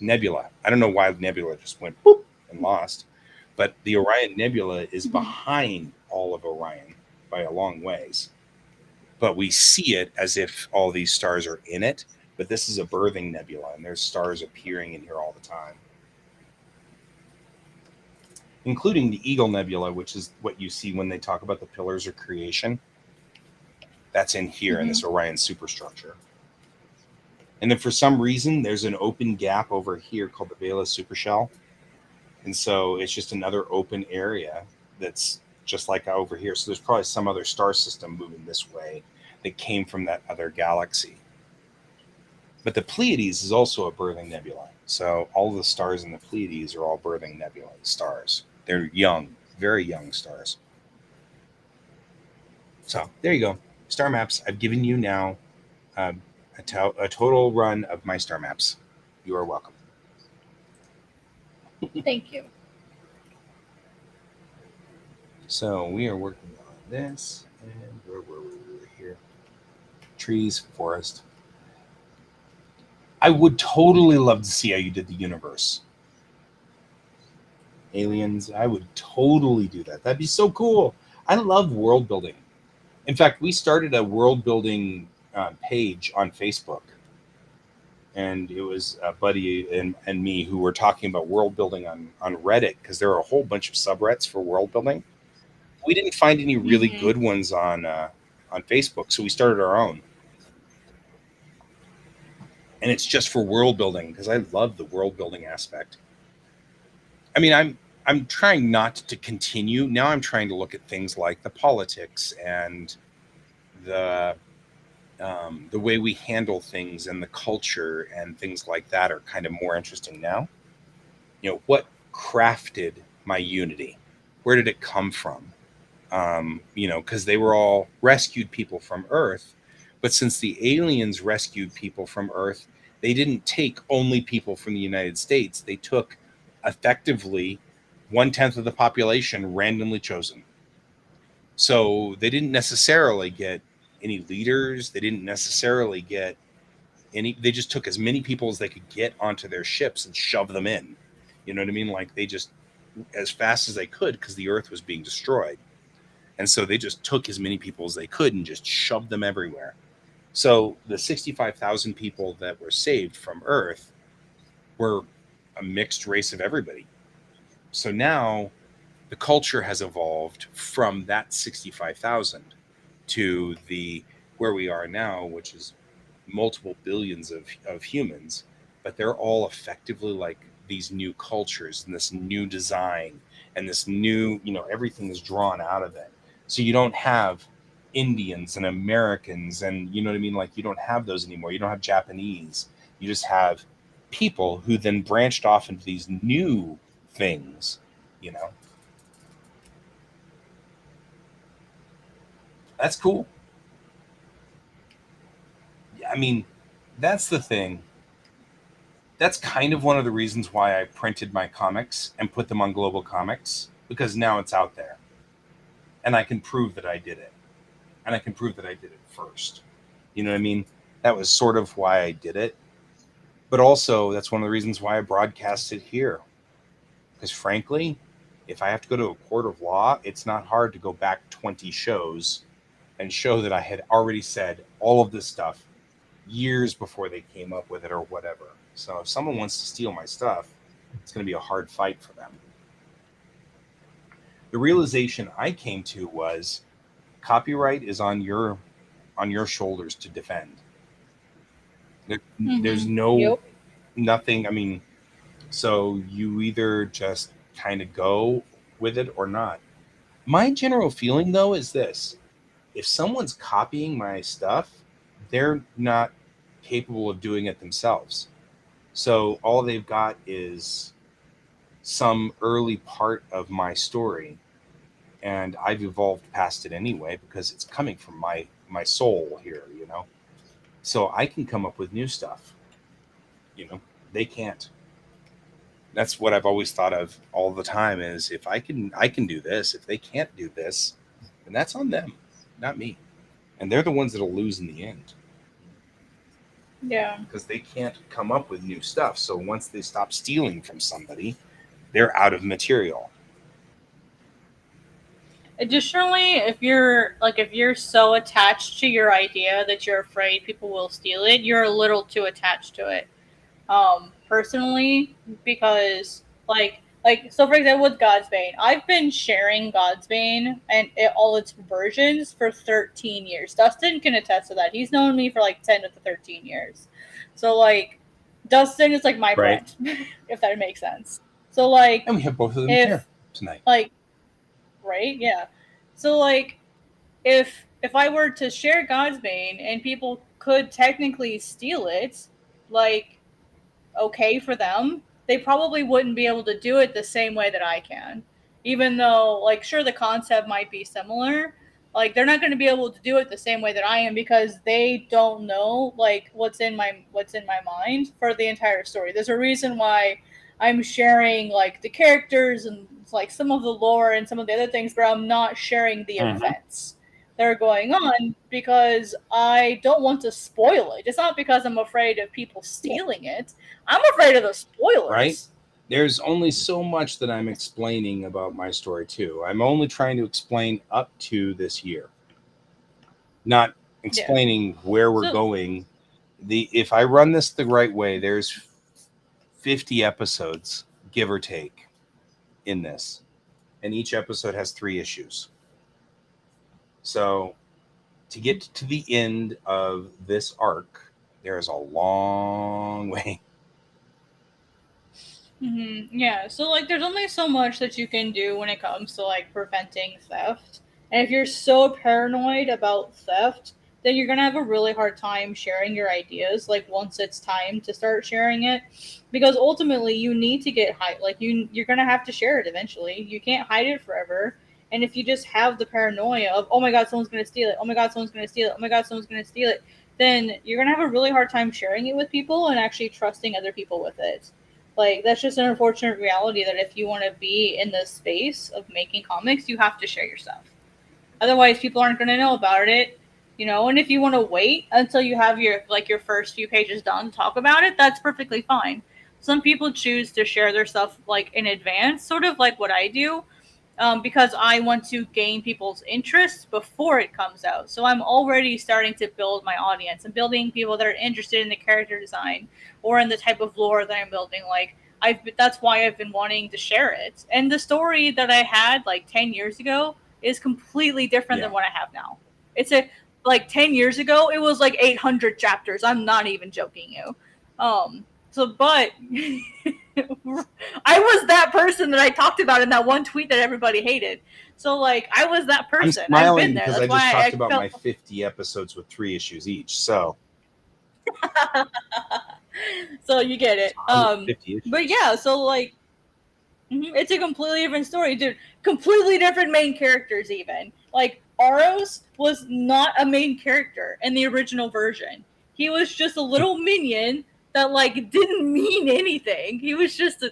nebula. I don't know why nebula just went boop and lost, but the Orion Nebula is behind all of Orion by a long ways. But we see it as if all these stars are in it. But this is a birthing nebula, and there's stars appearing in here all the time, including the Eagle Nebula, which is what you see when they talk about the pillars of creation. That's in here in Mm-hmm. this Orion superstructure. And then for some reason, there's an open gap over here called the Vela supershell. And so it's just another open area that's just like over here. So there's probably some other star system moving this way that came from that other galaxy. But the Pleiades is also a birthing nebula. So all the stars in the Pleiades are all birthing nebula stars. They're young, very young stars. So there you go. Star maps. I've given you now um, a total run of my star maps. You are welcome. Thank you. So we are working on this. And where were we here? Trees, forest. I would totally love to see how you did the universe. Aliens, I would totally do that. That'd be so cool. I love world building. In fact, we started a world building page on Facebook, and it was a buddy and me who were talking about world building on Reddit because there are a whole bunch of subreddits for world building. We didn't find any really Mm-hmm. good ones on Facebook, so we started our own, and it's just for world building because I love the world building aspect. I mean, I'm trying not to continue. Now I'm trying to look at things like the politics and the the way we handle things and the culture and things like that are kind of more interesting now. What crafted my unity? Where did it come from? Because they were all rescued people from Earth, but since the aliens rescued people from Earth, they didn't take only people from the United States. They took effectively 1/10 of the population randomly chosen. So they didn't necessarily get any leaders. They didn't necessarily get any. They just took as many people as they could get onto their ships and shove them in. You know what I mean? Like they just as fast as they could because the Earth was being destroyed. And so they just took as many people as they could and just shoved them everywhere. So the 65,000 people that were saved from Earth were a mixed race of everybody. So now the culture has evolved from that 65,000 to the where we are now, which is multiple billions of humans, but they're all effectively like these new cultures and this new design and this new, everything is drawn out of it. So you don't have Indians and Americans and you know what I mean? Like you don't have those anymore. You don't have Japanese. You just have people who then branched off into these new things, you know. That's cool. I mean, that's the thing. That's kind of one of the reasons why I printed my comics and put them on Global Comics because now it's out there and I can prove that I did it and I can prove that I did it first. You know what I mean? That was sort of why I did it. But also, that's one of the reasons why I broadcast it here. Because frankly, if I have to go to a court of law, it's not hard to go back 20 shows and show that I had already said all of this stuff years before they came up with it or whatever. So if someone wants to steal my stuff, it's going to be a hard fight for them. The realization I came to was copyright is on your shoulders to defend. There's no Yep. nothing. I mean, so you either just kind of go with it or not. My general feeling though is this: if someone's copying my stuff, they're not capable of doing it themselves. So all they've got is some early part of my story, and I've evolved past it anyway because it's coming from my soul here, you know. So I can come up with new stuff. You know, they can't. That's what I've always thought of all the time is if I can do this, if they can't do this, then that's on them, not me. And they're the ones that'll lose in the end. Yeah. Because they can't come up with new stuff. So once they stop stealing from somebody, they're out of material. Additionally, if you're so attached to your idea that you're afraid people will steal it, you're a little too attached to it. Personally, because so for example with Godsbane, I've been sharing Godsbane and all its versions for 13 years. Dustin can attest to that. He's known me for like 10 of the 13 years. So like Dustin is like my Right. friend, if that makes sense. So like And we have both of them here if tonight. like right, yeah. So like if I were to share Godsbane and people could technically steal it, like okay for them, they probably wouldn't be able to do it the same way that I can. Even though, like, sure, the concept might be similar, like they're not going to be able to do it the same way that I am because they don't know like what's in my mind for the entire story. There's a reason why I'm sharing like the characters and like some of the lore and some of the other things, but I'm not sharing the events that are going on because I don't want to spoil it. It's not because I'm afraid of people stealing it. I'm afraid of the spoilers. Right? There's only so much that I'm explaining about my story too. I'm only trying to explain up to this year, not explaining where we're going. If I run this the right way, there's 50 episodes, give or take, in this, and each episode has 3 issues. So to get to the end of this arc, there is a long way. Yeah, so like there's only so much that you can do when it comes to like preventing theft. And if you're so paranoid about theft, then you're gonna have a really hard time sharing your ideas like once it's time to start sharing it. Because ultimately you need to get you're gonna have to share it eventually. You can't hide it forever. And if you just have the paranoia of oh my god, someone's gonna steal it, oh my god, someone's gonna steal it, oh my god, someone's gonna steal it, then you're gonna have a really hard time sharing it with people and actually trusting other people with it. Like that's just an unfortunate reality that if you want to be in the space of making comics, you have to share your stuff. Otherwise, people aren't going to know about it, you know. And if you want to wait until you have your first few pages done to talk about it, that's perfectly fine. Some people choose to share their stuff like in advance, sort of like what I do, because I want to gain people's interest before it comes out. So I'm already starting to build my audience and building people that are interested in the character design or in the type of lore that I'm building. Like that's why I've been wanting to share it. And the story that I had like 10 years ago is completely different than what I have now. It's like 10 years ago, it was like 800 chapters. I'm not even joking you. But I was that person that I talked about in that one tweet that everybody hated. So like I was that person. I'm smiling I've been there. because That's I just why talked about my 50 episodes with 3 issues each. So so you get it. 50 issues. But yeah, so like it's a completely different story, dude. Completely different main characters even. Like Aros was not a main character in the original version. He was just a little minion that like didn't mean anything. He was just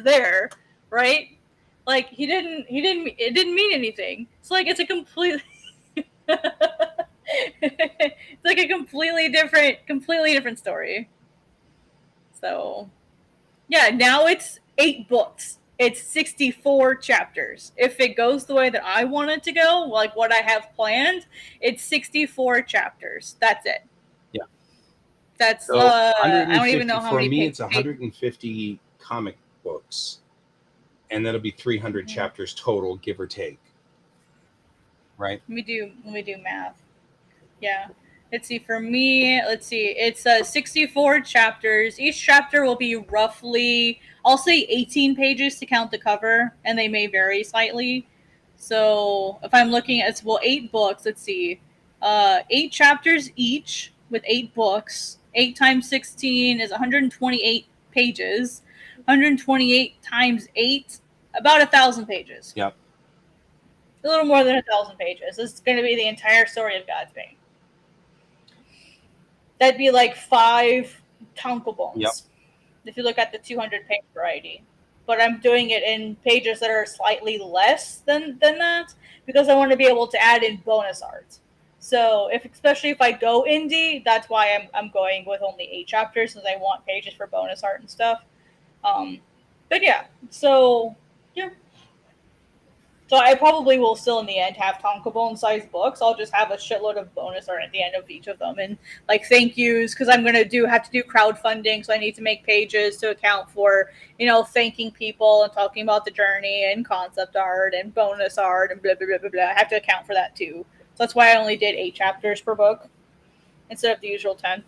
there, right? Like it didn't mean anything. It's like it's a completely it's like a completely different story. So yeah, now it's 8 books. It's 64 chapters. If it goes the way that I want it to go, like what I have planned, it's 64 chapters. That's it. Yeah. That's So I don't even know how for many me, it's pages. 150 comic books, and that'll be 300 chapters total, give or take. Right? Let me do math. Yeah. Let's see. For me, let's see. It's 64 chapters. Each chapter will be roughly, I'll say 18 pages to count the cover, and they may vary slightly. So if I'm looking at, well, 8 books. Let's see. 8 chapters each with 8 books. 8 times 16 is 128 pages. 128 times 8, about 1,000 pages. Yep. A little more than 1,000 pages. This is going to be the entire story of God's Bane. That'd be like 5 tankobons. Yep. If you look at the 200-page variety. But I'm doing it in pages that are slightly less than that because I want to be able to add in bonus art. So especially if I go indie, that's why I'm going with only 8 chapters, since I want pages for bonus art and stuff. But yeah, so yeah. So I probably will still in the end have tankobon-sized books. I'll just have a shitload of bonus art at the end of each of them, and like thank yous, because I'm gonna have to do crowdfunding, so I need to make pages to account for, thanking people and talking about the journey and concept art and bonus art and blah blah blah blah blah. I have to account for that too. So that's why I only did 8 chapters per book instead of the usual 10.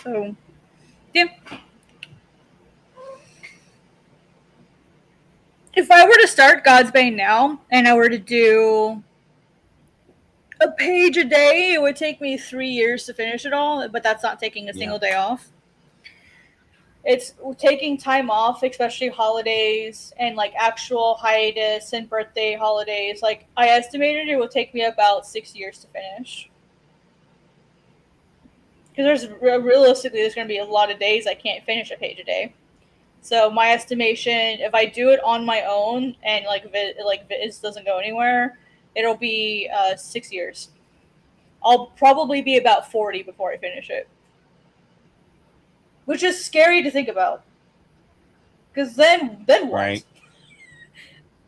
So yeah. If I were to start God's Bane now and I were to do a page a day, it would take me 3 years to finish it all, but that's not taking a single day off. It's taking time off, especially holidays and like actual hiatus and birthday holidays. Like I estimated it would take me about 6 years to finish. Because realistically, there's going to be a lot of days I can't finish a page a day. So my estimation, if I do it on my own and Viz doesn't go anywhere, it'll be 6 years. I'll probably be about 40 before I finish it, which is scary to think about. Because then what? Right.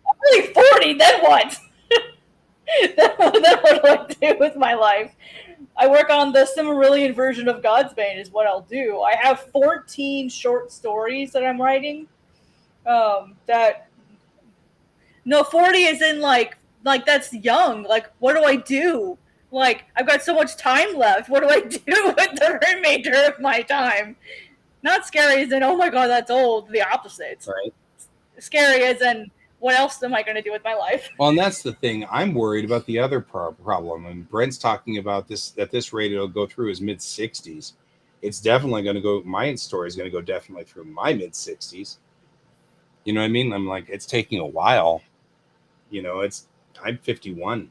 I'm only 40. Then what? then what do I do with my life? I work on the Silmarillion version of God's Bane is what I'll do. I have 14 short stories that I'm writing. 40 is in like that's young. Like, what do I do? Like, I've got so much time left. What do I do with the remainder of my time? Not scary as in, oh my god, that's old. The opposite. Right. Scary as in, what else am I going to do with my life? Well, and that's the thing. I'm worried about the other problem. And Brent's talking about this, at this rate, it'll go through his mid-60s. It's definitely going to go, my story is going to go definitely through my mid-60s. You know what I mean? I'm like, it's taking a while. I'm 51.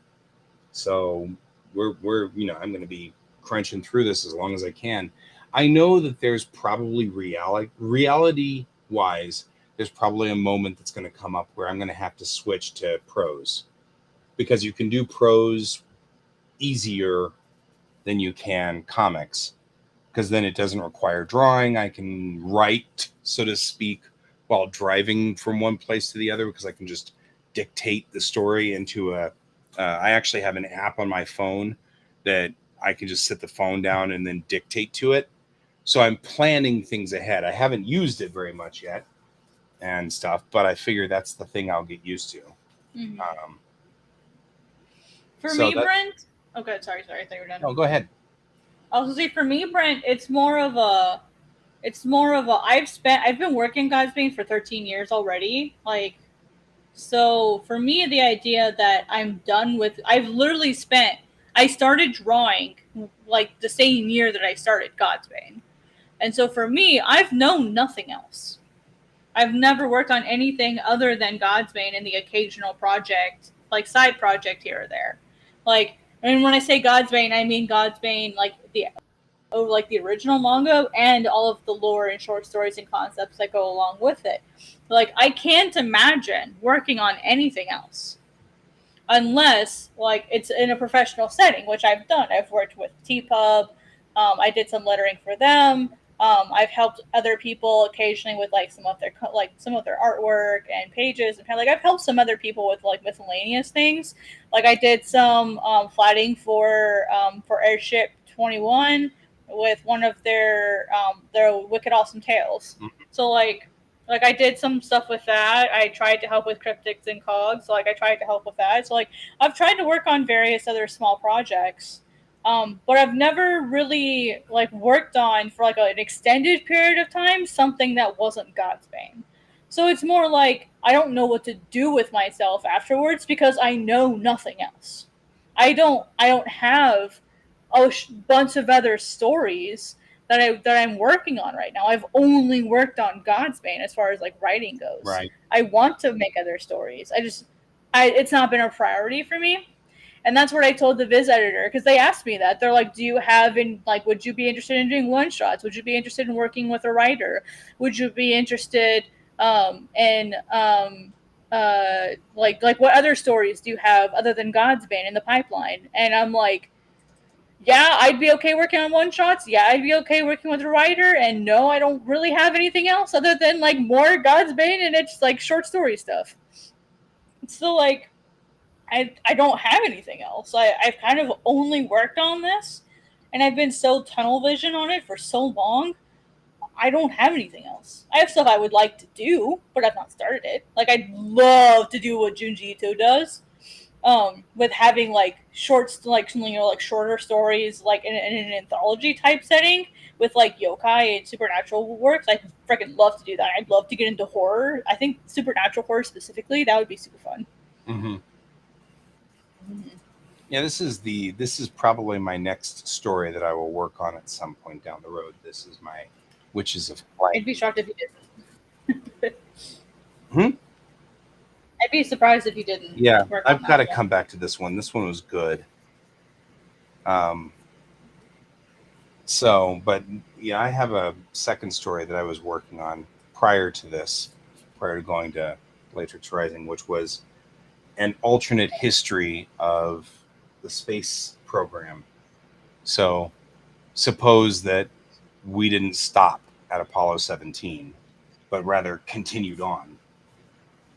So we're I'm going to be crunching through this as long as I can. I know that there's probably reality-wise, there's probably a moment that's going to come up where I'm going to have to switch to prose, because you can do prose easier than you can comics, because then it doesn't require drawing. I can write, so to speak, while driving from one place to the other, because I can just dictate the story into I actually have an app on my phone that I can just sit the phone down and then dictate to it. So I'm planning things ahead. I haven't used it very much yet and stuff, but I figure that's the thing I'll get used to. Mm-hmm. Brent. Okay, sorry. I thought you were done. No, go ahead. I was gonna say, for me, Brent, it's more of a. I've been working God's Bane for 13 years already. So for me, the idea that I'm done with, I started drawing like the same year that I started God's Bane. And so for me, I've known nothing else. I've never worked on anything other than God's Bane and the occasional project, like side project here or there. And when I say God's Bane, I mean God's Bane, like the original manga and all of the lore and short stories and concepts that go along with it. I can't imagine working on anything else unless it's in a professional setting, which I've done. I've worked with TPub. I did some lettering for them. I've helped other people occasionally with like some of their artwork and pages, and kind of like I've helped some other people with like miscellaneous things. Like I did some flatting for Airship 21 with one of their Wicked Awesome Tales. So like I did some stuff with that. I tried to help with cryptics and cogs. So like I tried to help with that. So like I've tried to work on various other small projects. But I've never really like worked on for like an extended period of time something that wasn't Godsbane. So it's more like I don't know what to do with myself afterwards because I know nothing else. I don't have a bunch of other stories that I'm working on right now. I've only worked on Godsbane as far as like writing goes. Right. I want to make other stories. It's not been a priority for me. And that's what I told the Viz editor because they asked me that. They're like, "Do you have would you be interested in doing one shots? Would you be interested in working with a writer? Would you be interested in like what other stories do you have other than Godsbane in the pipeline?" And I'm like, "Yeah, I'd be okay working on one shots. Yeah, I'd be okay working with a writer. And no, I don't really have anything else other than like more Godsbane and it's like short story stuff." So like I don't have anything else. I've kind of only worked on this, and I've been so tunnel vision on it for so long. I don't have anything else. I have stuff I would like to do, but I've not started it. Like I'd love to do what Junji Ito does, with having like shorts, like like shorter stories, like in an anthology type setting with like yokai and supernatural works. I'd freaking love to do that. I'd love to get into horror. I think supernatural horror specifically, that would be super fun. Mm-hmm. Yeah, this is probably my next story that I will work on at some point down the road. This is my Witches of Flight. I'd be shocked if you didn't. I'd be surprised if you didn't. Yeah, I've got to come back to this one. This one was good. But yeah, I have a second story that I was working on prior to this, prior to going to Latrix Rising, which was an alternate history of the space program. So suppose that we didn't stop at Apollo 17, but rather continued on.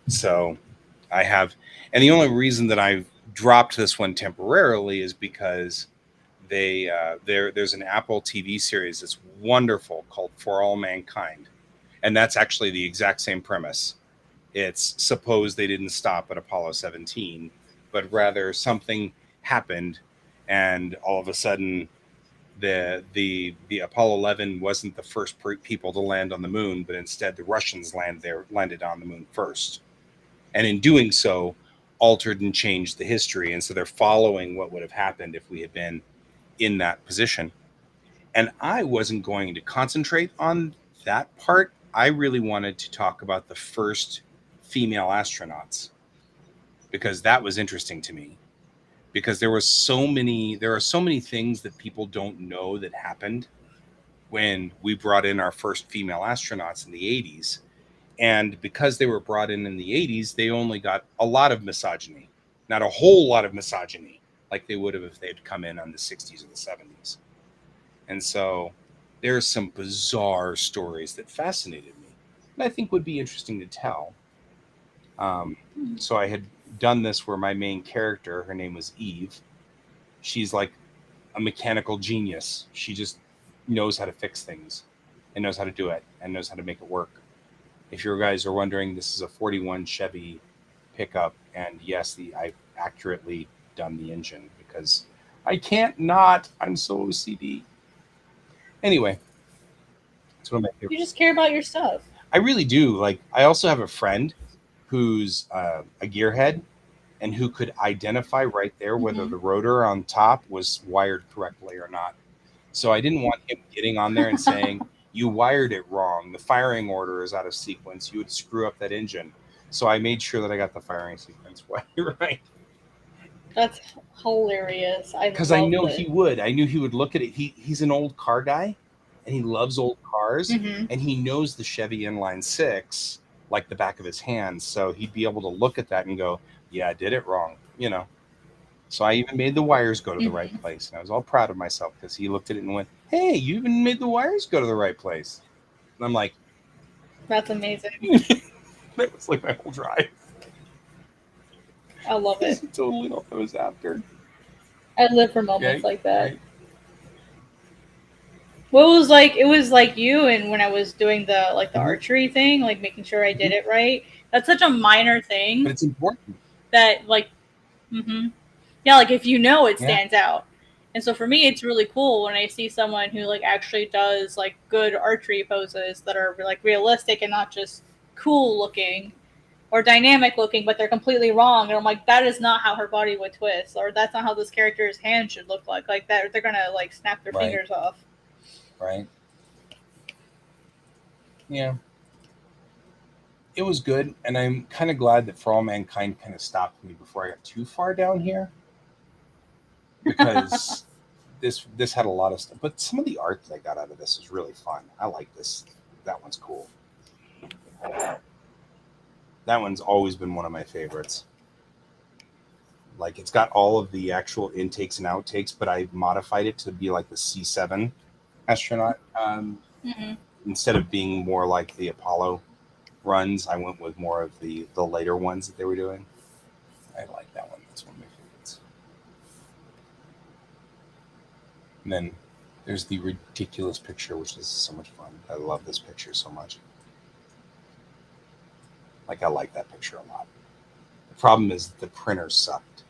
So I have, and the only reason that I've dropped this one temporarily is because there's an Apple TV series that's wonderful called For All Mankind, and that's actually the exact same premise. It's suppose they didn't stop at Apollo 17, but rather something happened, and all of a sudden, the Apollo 11 wasn't the first people to land on the moon, but instead the Russians landed on the moon first, and in doing so, altered and changed the history. And so they're following what would have happened if we had been in that position. And I wasn't going to concentrate on that part. I really wanted to talk about the first female astronauts because that was interesting to me, because there are so many things that people don't know that happened when we brought in our first female astronauts in the 80s. And because they were brought in the 80s, they only got a lot of misogyny, not a whole lot of misogyny like they would have if they'd come in on the 60s or the 70s. And so there are some bizarre stories that fascinated me and I think would be interesting to tell. So I had done this where my main character, her name was Eve. She's like a mechanical genius. She just knows how to fix things and knows how to do it and knows how to make it work. If you guys are wondering, this is a 41 Chevy pickup. And yes, I've accurately done the engine because I can't not. I'm so OCD. Anyway, that's one of my favorite. You just care about your stuff. I really do. Like, I also have a friend who's a gearhead and who could identify right there whether the rotor on top was wired correctly or not. So I didn't want him getting on there and saying, "You wired it wrong. The firing order is out of sequence. You would screw up that engine." So I made sure that I got the firing sequence right. That's hilarious. Because I know he would. I knew he would look at it. He's an old car guy, and he loves old cars, and he knows the Chevy Inline 6 like the back of his hand. So he'd be able to look at that and go, "Yeah, I did it wrong," So I even made the wires go to the right Mhm. place. And I was all proud of myself because he looked at it and went, "Hey, you even made the wires go to the right place." And I'm like, That's amazing. that was like my whole drive. I love Because it. he totally know what I was after. I live for moments Okay, like that. right. Well, it was like you and when I was doing the Mm-hmm. archery thing, like making sure I Mm-hmm. did it right. That's such a minor But thing it's important. that like, hmm yeah, like if you know, it Yeah. stands out. And so for me, it's really cool when I see someone who like actually does like good archery poses that are like realistic and not just cool looking or dynamic looking, but they're completely wrong. And I'm like, that is not how her body would twist, or that's not how this character's hand should look like. Like that, they're gonna like snap their Right. fingers off. Right. Yeah. It was good, and I'm kind of glad that For All Mankind kind of stopped me before I got too far down here, because this had a lot of stuff. But some of the art that I got out of this is really fun. I like this. That one's cool. That one's always been one of my favorites. Like it's got all of the actual intakes and outtakes, but I modified it to be like the C7 astronaut. Mm-hmm. Instead of being more like the Apollo runs, I went with more of the later ones that they were doing. I like that one. That's one of my favorites. And then there's the ridiculous picture, which is so much fun. I love this picture so much. Like I like that picture a lot. The problem is the printer sucked.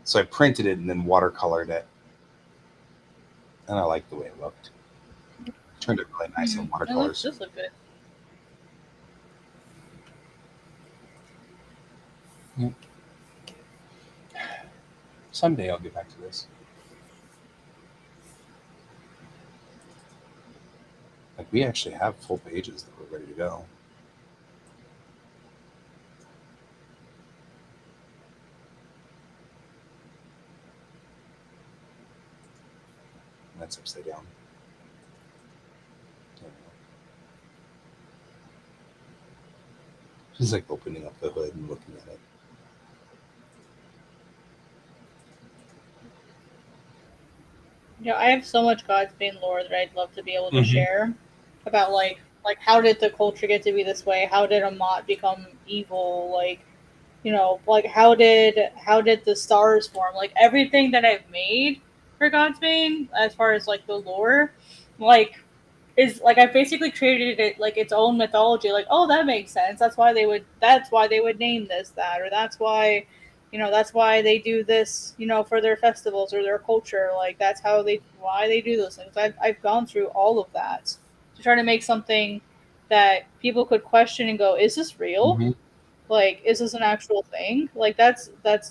So I printed it and then watercolored it. And I like the way it looked. It turned out really nice in It looks watercolors. just look good. Yep. Someday I'll get back to this. Like we actually have full pages that were ready to go. And that's upside down. There we go. Just like opening up the hood and looking at it. You know, I have so much Godspeed lore that I'd love to be able to Mm-hmm. share about like how did the culture get to be this way? How did Amat become evil? Like, you know, like how did the stars form? Like everything that I've made for Godspeed, as far as like the lore, like is like I basically created it like its own mythology. Like, oh, that makes sense. That's why they would name this that, or that's why, that's why they do this, for their festivals or their culture. Like that's why they do those things. I've gone through all of that to try to make something that people could question and go, is this real? Mm-hmm. Like, is this an actual thing? Like that's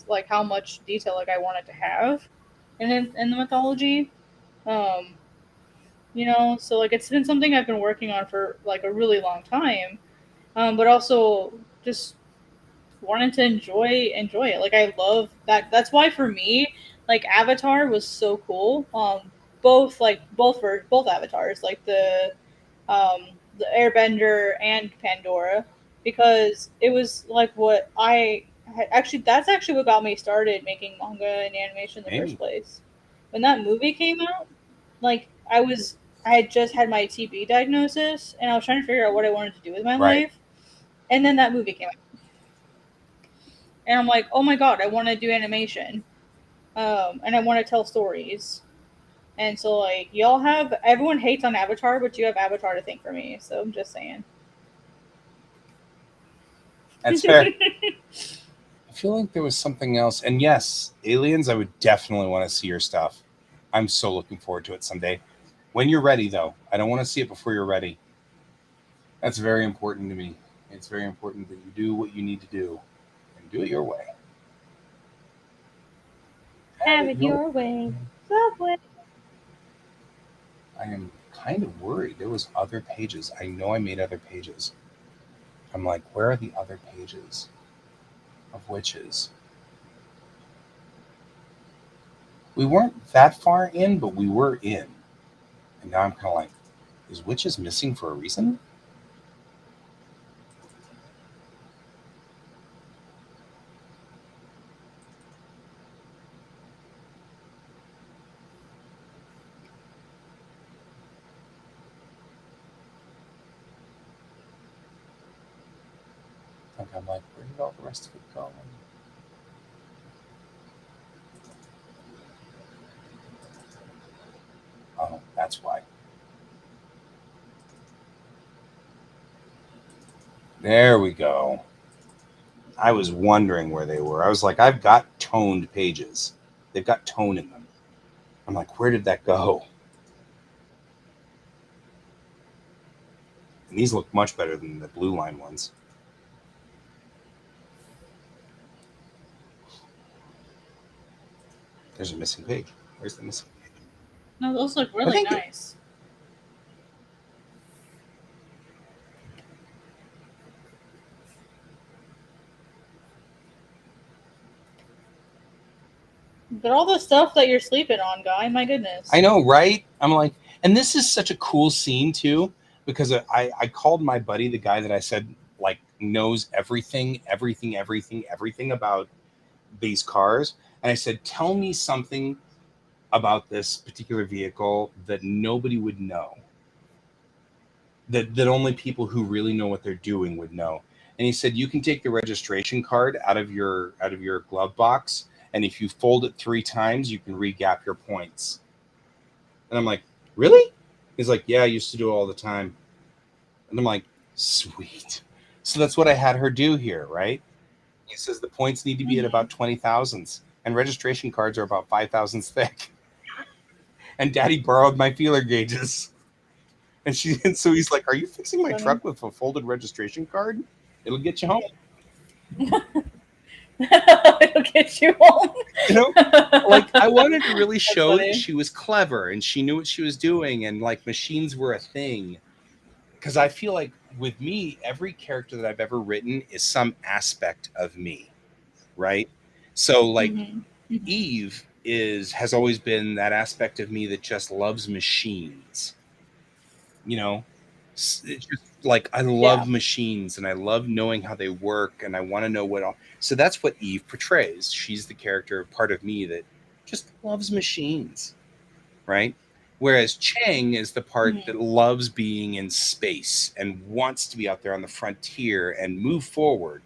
like how much detail like I wanted to have in the mythology. Um, so like it's been something I've been working on for like a really long time, but also just wanted to enjoy it. Like I love that. That's why for me, like Avatar was so cool. Both avatars, like the Airbender and Pandora, because it was like what I had actually. That's actually what got me started making manga and animation in the first Hey, place. When that movie came out, like I had just had my TB diagnosis and I was trying to figure out what I wanted to do with my right. life. And then that movie came out. And I'm like, oh my god, I want to do animation. And I want to tell stories. And so like everyone hates on Avatar, but you have Avatar to thank for me. So I'm just saying. That's fair. I feel like there was something else. And yes, aliens, I would definitely want to see your stuff. I'm so looking forward to it someday. When you're ready, though, I don't want to see it before you're ready. That's very important to me. It's very important that you do what you need to do and do it your way. Have Have it it your your way. way. Subway. I am kind of worried. There was other pages. I know I made other pages. I'm like, where are the other pages of witches? We weren't that far in, but we were in. And now I'm kind of like, is witches missing for a reason? think I'm like, where did all the rest of it go? Oh, that's why. There we go. I was wondering where they were. I was like, I've got toned pages. They've got tone in them. I'm like, where did that go? And these look much better than the blue line ones. There's a missing page. Where's the missing page? No, those look really nice. But all the stuff that you're sleeping on, Guy, my goodness. I know, right? I'm like, and this is such a cool scene too, because I called my buddy, the guy that I said like knows everything about these cars, and I said, tell me something about this particular vehicle that nobody would know, that only people who really know what they're doing would know. And he said, you can take the registration card out of your glove box, and if you fold it 3 times, you can regap your points. And I'm like, really? He's like, yeah, I used to do it all the time. And I'm like, sweet. So that's what I had her do here, right? He says the points need to be at about 20,000s, and registration cards are about 5,000s thick. And Daddy borrowed my feeler gauges. And so he's like, are you fixing my truck with a folded registration card? It'll get you home. It'll get you home. You know, like I wanted to really show that she was clever and she knew what she was doing, and like machines were a thing. Because I feel like with me, every character that I've ever written is some aspect of me, right? So like Eve has always been that aspect of me that just loves machines. You know, it's just like I love machines and I love knowing how they work and I want to know what all. So that's what Eve portrays. She's the character, part of me that just loves machines, right? Whereas Chang is the part that loves being in space and wants to be out there on the frontier and move forward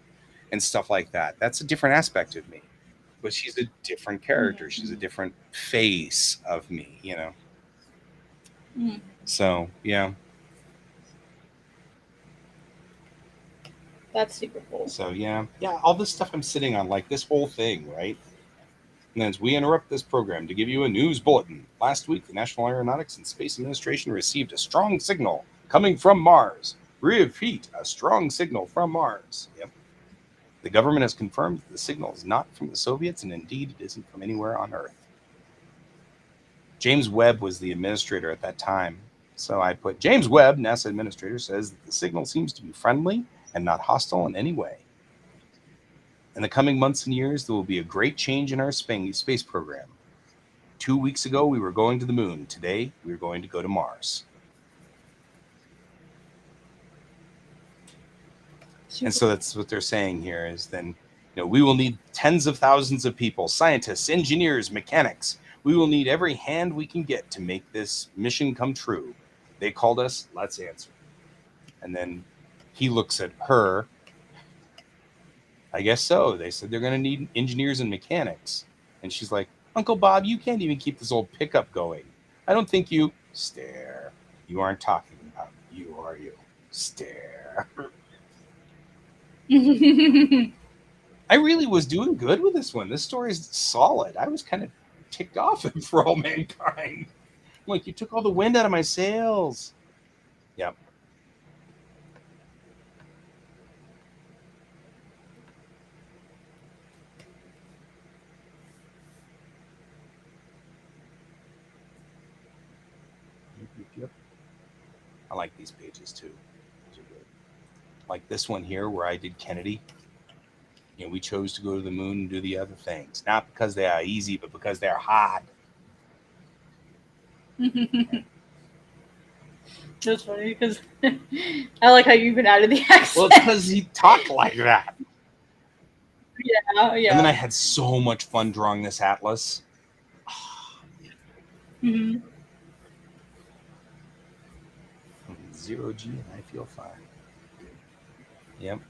and stuff like that. That's a different aspect of me. But she's a different character. She's a different face of me, you know? So, yeah. That's super cool. So, yeah. Yeah, all this stuff I'm sitting on, like this whole thing, right? And as we interrupt this program to give you a news bulletin, last week the National Aeronautics and Space Administration received a strong signal coming from Mars. Repeat, a strong signal from Mars. Yep. The government has confirmed that the signal is not from the Soviets, and indeed it isn't from anywhere on Earth. James Webb was the administrator at that time. So I put, James Webb, NASA administrator, says that the signal seems to be friendly and not hostile in any way. In the coming months and years, there will be a great change in our space program. 2 weeks ago, we were going to the moon. Today, we're going to go to Mars. And so that's what they're saying here is then, we will need tens of thousands of people, scientists, engineers, mechanics. We will need every hand we can get to make this mission come true. They called us, let's answer. And then he looks at her. I guess so. They said they're going to need engineers and mechanics. And she's like, Uncle Bob, you can't even keep this old pickup going. I don't think you... Stare. You aren't talking about you, are you? Stare. I really was doing good with this one. This story is solid. I was kind of ticked off at For All Mankind. Like, you took all the wind out of my sails. Yep. Yep. I like these pages too. These are good. Like this one here where I did Kennedy. We chose to go to the moon and do the other things. Not because they are easy, but because they're hard. That's funny because I like how you even added the accent. Well, it's because he talked like that. Yeah. And then I had so much fun drawing this atlas. Mm-hmm. 0G and I feel fine. Yep.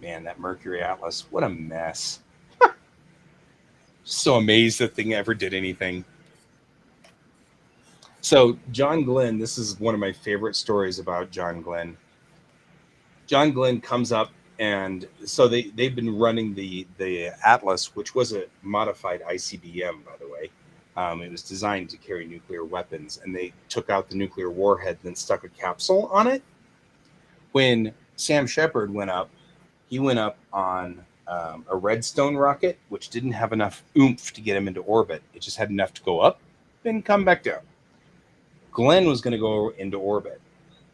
Man, that Mercury Atlas, what a mess. So amazed that thing ever did anything. So John Glenn, this is one of my favorite stories about John Glenn. John Glenn comes up, and so they've been running the Atlas, which was a modified ICBM, by the way. It was designed to carry nuclear weapons, and they took out the nuclear warhead and then stuck a capsule on it. When Sam Shepard went up, he went up on a Redstone rocket, which didn't have enough oomph to get him into orbit. It just had enough to go up, then come back down. Glenn was going to go into orbit.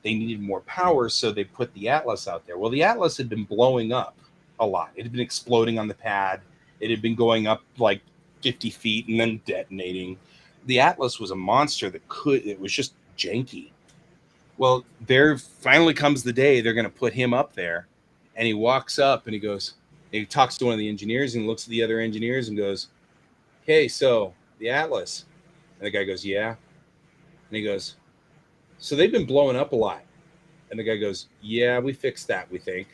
They needed more power, so they put the Atlas out there. Well, the Atlas had been blowing up a lot. It had been exploding on the pad. It had been going up like 50 feet and then detonating. The Atlas was a monster it was just janky. Well, there finally comes the day they're going to put him up there, and he walks up and he talks to one of the engineers and looks at the other engineers and goes, "Okay, so the Atlas." And the guy goes, "Yeah." And he goes, "So they've been blowing up a lot." And the guy goes, "Yeah, we fixed that, we think."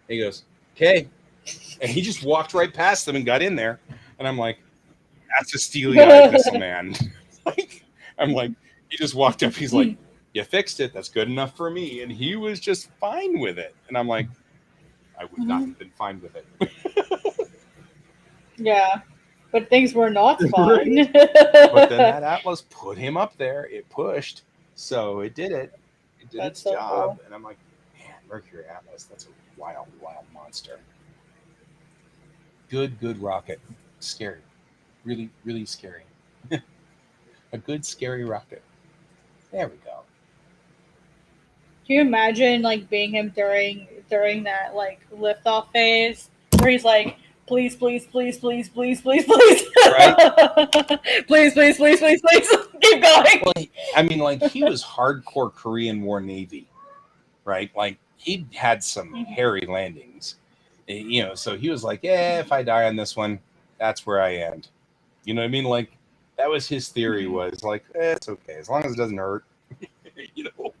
And he goes, "Okay." And he just walked right past them and got in there. And I'm like, that's a steely-eyed missile man. I'm like, he just walked up. He's like, "You fixed it. That's good enough for me." And he was just fine with it. And I'm like, I would not have been fine with it. Yeah. But things were not fun. But then that Atlas put him up there. It pushed. So it did it. It did its job. Cool. And I'm like, man, Mercury Atlas, that's a wild, wild monster. Good rocket. Scary. Really, really scary. A good, scary rocket. There we go. Can you imagine like being him during that like liftoff phase where he's like, "Please, please, please, please, please, please, please, right? Please, please, please, please, please, keep going." Well, I mean, like he was hardcore Korean War Navy, right? Like he had some hairy landings, you know. So he was like, "Yeah, if I die on this one, that's where I end." You know what I mean? Like that was his theory. Was like, it's okay as long as it doesn't hurt. You know.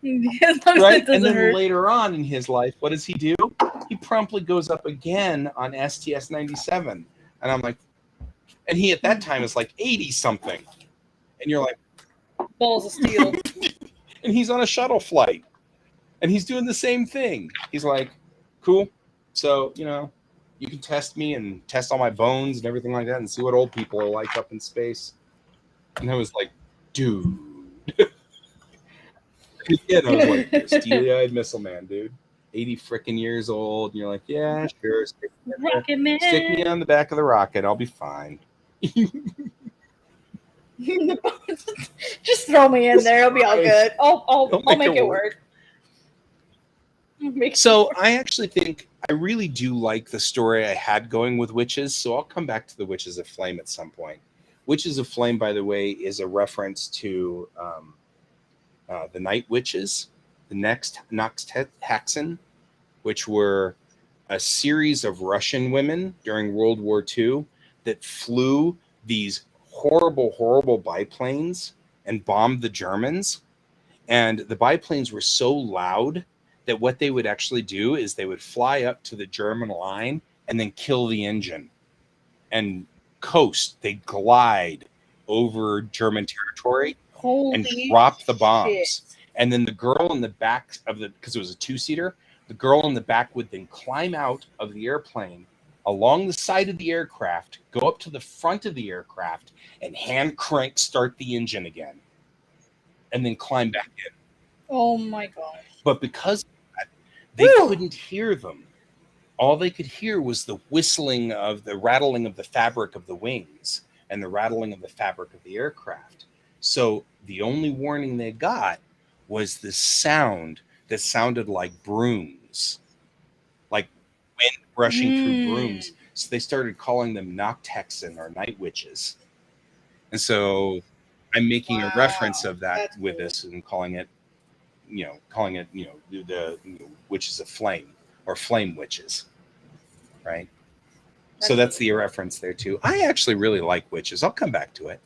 Right, and then hurt. Later on in his life, what does he do? He promptly goes up again on STS-97, and I'm like, and he at that time is like 80 something, and you're like, balls of steel. And he's on a shuttle flight, and he's doing the same thing. He's like, cool. So you know, you can test me and test all my bones and everything like that, and see what old people are like up in space. And I was like, dude. Again, I was like, you're steely-eyed missile man, dude. 80 freaking years old, and you're like, yeah, sure. Stick me on the back of the rocket. I'll be fine. Just throw me in there. It'll be all good. I'll make it work. So I actually think I really do like the story I had going with Witches, so I'll come back to the Witches of Flame at some point. Witches of Flame, by the way, is a reference to the Night Witches, the next Noxtaxen, which were a series of Russian women during World War II that flew these horrible, horrible biplanes and bombed the Germans. And the biplanes were so loud that what they would actually do is they would fly up to the German line and then kill the engine and coast. They'd glide over German territory and drop the bombs. Shit. And then the girl in the back of because it was a two-seater, the girl in the back would then climb out of the airplane along the side of the aircraft, go up to the front of the aircraft, and hand crank start the engine again. And then climb back in. Oh my gosh. But because of that, they couldn't hear them. All they could hear was the whistling of the rattling of the fabric of the wings and the rattling of the fabric of the aircraft. So the only warning they got was this sound that sounded like brooms, like wind rushing through brooms. So they started calling them Noxtaxen or Night Witches. And so I'm making a reference of that with this and calling it, the Witches of Flame or Flame Witches, right? So that's the reference there too. I actually really like Witches. I'll come back to it.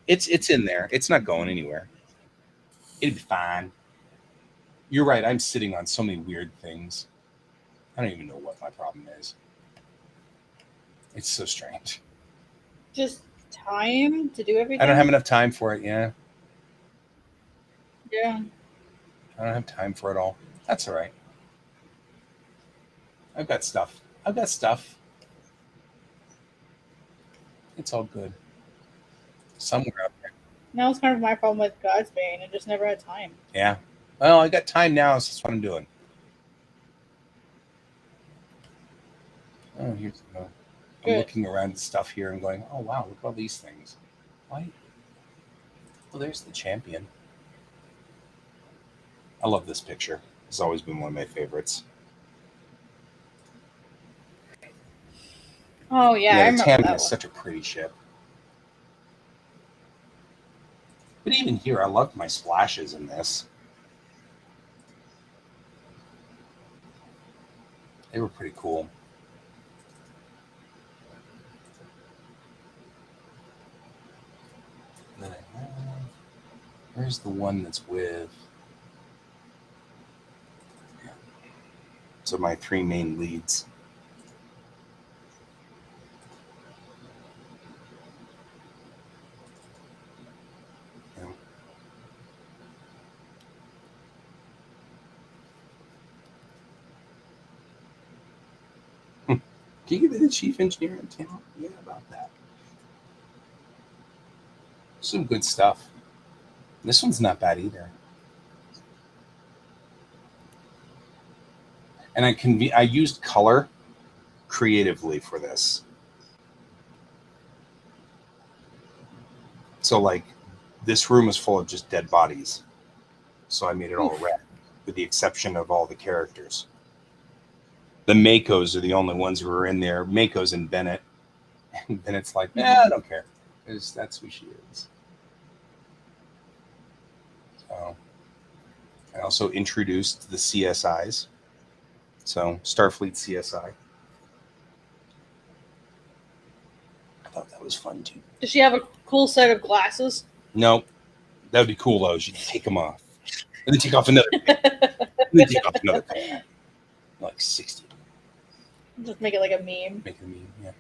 It's in there. It's not going anywhere. It'll be fine. You're right. I'm sitting on so many weird things. I don't even know what my problem is. It's so strange. Just time to do everything. I don't have enough time for it. Yeah. Yeah. I don't have time for it all. That's all right. I've got stuff. It's all good. Somewhere out there. Now it's kind of my problem with God's Bane. I just never had time. Yeah. Well, I got time now, so that's what I'm doing. Oh, here's I'm Good. looking around at stuff here and going, oh wow, look at all these things. Why? Well, there's the champion. I love this picture. It's always been one of my favorites. Oh yeah, I The remember Tammy that is one. such a pretty ship. But even here, I loved my splashes in this. They were pretty cool. And then where's the one that's with? So my three main leads. Yeah. Can you give me the chief engineer in town? Yeah, about that. Some good stuff. This one's not bad either. And I used color creatively for this. So like this room is full of just dead bodies. So I made it all red, with the exception of all the characters. The Makos are the only ones who are in there. Makos and Bennett. And Bennett's like, I don't care. That's who she is. So I also introduced the CSIs. So Starfleet CSI. I thought that was fun too. Does she have a cool set of glasses? No, that would be cool though. She'd take them off. And then take off another pair. And then take off another pair. Like 60. Just make it like a meme. Make a meme, yeah.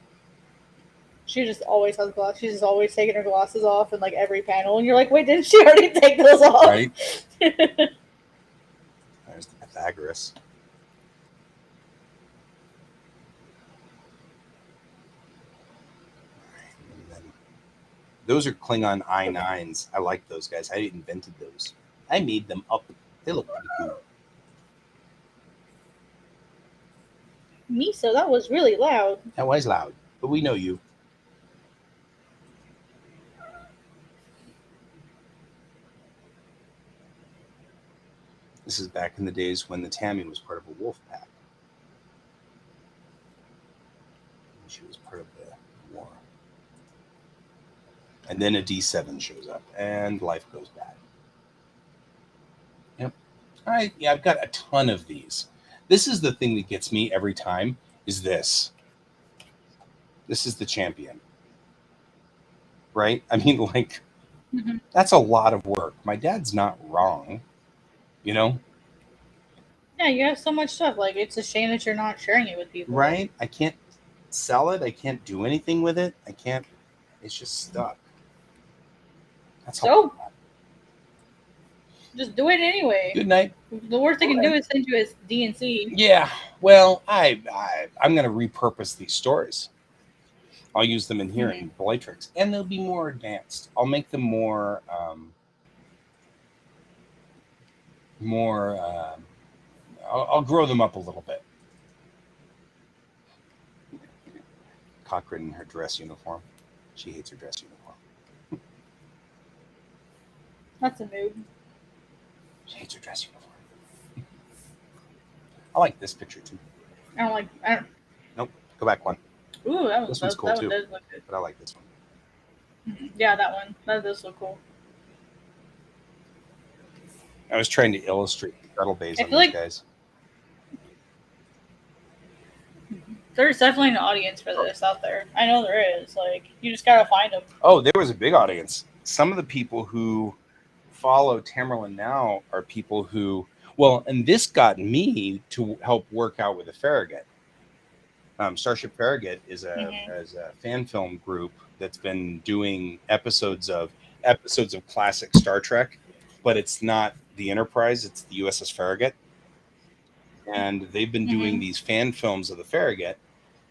She just always has glasses. She's just always taking her glasses off in like every panel, and you're like, wait, didn't she already take those off? Right? There's the Pythagoras. And then those are Klingon I9s. I like those guys. I invented those. I made them up. They look pretty cool. Misa, that was really loud. That was loud, but we know you. This is back in the days when the Tammy was part of a wolf pack. She was part of the war. And then a D7 shows up, and life goes bad. Yep. All right. Yeah, I've got a ton of these. This is the thing that gets me every time, is this. This is the champion. Right? I mean, like, that's a lot of work. My dad's not wrong. You know? Yeah, you have so much stuff. Like, it's a shame that you're not sharing it with people. Right? I can't sell it. I can't do anything with it. I can't. It's just stuck. That's all. So, just do it anyway. Good night. The worst they can do is send you as DNC. Yeah. Well, I'm going to repurpose these stories. I'll use them in here in Bellatrix, and they'll be more advanced. I'll make them more I'll grow them up a little bit. Cochran in her dress uniform. She hates her dress uniform. That's a noob. She hates her dress uniform. I like this picture too. I don't. Nope. Go back one. Ooh, This one's cool that too. one does look good. But I like this one. Yeah, that one. That does look cool. I was trying to illustrate the shuttle bays on these guys. There's definitely an audience for this out there. I know there is. Like, you just gotta find them. Oh, there was a big audience. Some of the people who follow Tamerlan now are people who, Well, and this got me to help work out with the Farragut. Starship Farragut is a fan film group that's been doing episodes of classic Star Trek, but it's not the Enterprise; it's the USS Farragut, and they've been doing these fan films of the Farragut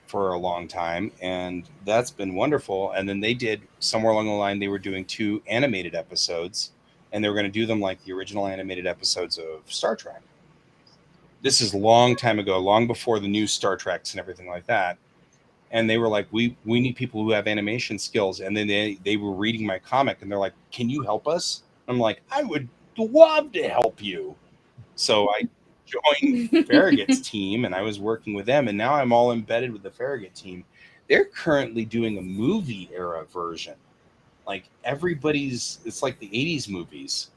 for a long time, and that's been wonderful. And then they did, somewhere along the line, they were doing 2 animated episodes, and they were going to do them like the original animated episodes of Star Trek. This is a long time ago, long before the new Star Treks and everything like that. And they were like, we need people who have animation skills. And then they were reading my comic, and they're like, can you help us? I'm like, I would love to help you. So I joined Farragut's team, and I was working with them, and now I'm all embedded with the Farragut team. They're currently doing a movie era version. Like it's like the 80s movies.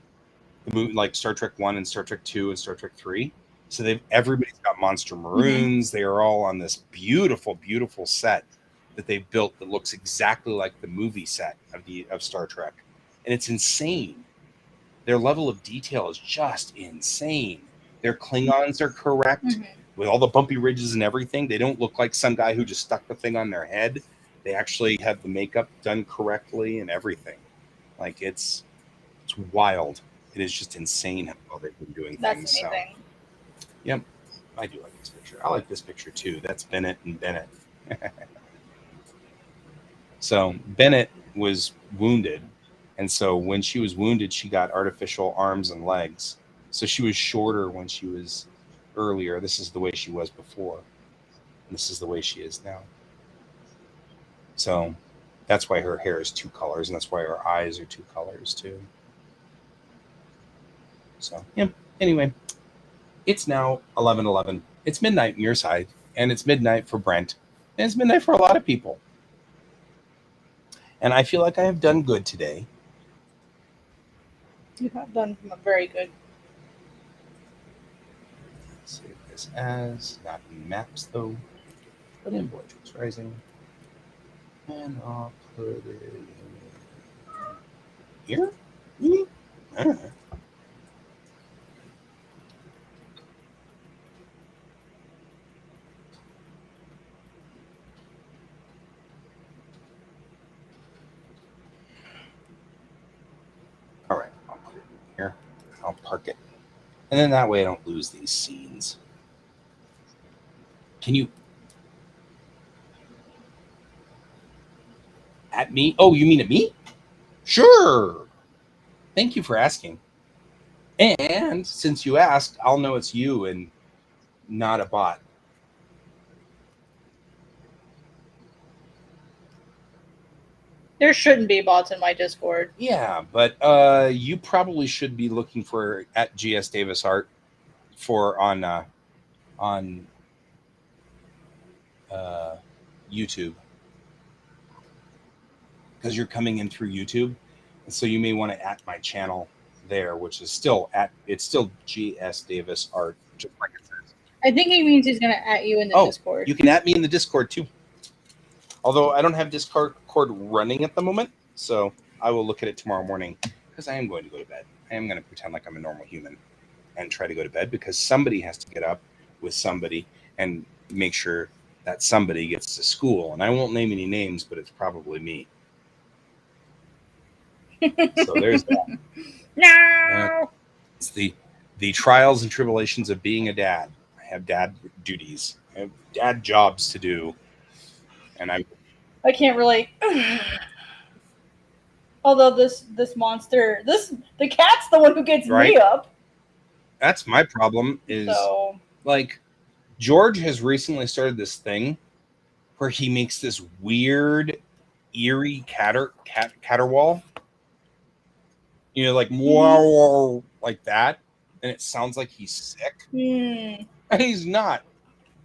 The movie, like Star Trek 1 and Star Trek 2 and Star Trek 3. So everybody's got Monster Maroons. They are all on this beautiful, beautiful set that they built that looks exactly like the movie set of Star Trek. And it's insane. Their level of detail is just insane. Their Klingons are correct with all the bumpy ridges and everything. They don't look like some guy who just stuck the thing on their head. They actually have the makeup done correctly and everything. Like it's wild. It is just insane how well they've been doing things. That's amazing. So, yep, I do like this picture. I like this picture too. That's Bennett and Bennett. So Bennett was wounded, and so when she was wounded, she got artificial arms and legs. So she was shorter when she was earlier. This is the way she was before. And this is the way she is now. So that's why her hair is 2 colors, and that's why her eyes are 2 colors too. So, yeah. Anyway, it's now 11:11. It's midnight on your side, and it's midnight for Brent, and it's midnight for a lot of people. And I feel like I have done good today. You have done very good. Let's save this as, not in maps though, but in Voyager's Rising. And I'll put it in here. I don't know. All right, I'll put it in here. I'll park it. And then that way I don't lose these scenes. Can you... At me? Oh, you mean at me? Sure. Thank you for asking. And since you asked, I'll know it's you and not a bot. There shouldn't be bots in my Discord. Yeah, but you probably should be looking for at GS Davis Art for on YouTube, because you're coming in through YouTube, and so you may want to at my channel there, which is still GS Davis Art, just like it says. I think he means he's gonna at you in the Discord. You can at me in the Discord too. Although I don't have Discord running at the moment, so I will look at it tomorrow morning, because I am going to go to bed. I am going to pretend like I'm a normal human and try to go to bed, because somebody has to get up with somebody and make sure that somebody gets to school. And I won't name any names, but it's probably me. So there's that. No! It's the trials and tribulations of being a dad. I have dad duties. I have dad jobs to do. And I can't relate. Although this monster, the cat's the one who gets me up. That's my problem. Like, George has recently started this thing where he makes this weird, eerie caterwaul. You know, like wow, like that, and it sounds like he's sick. And he's not.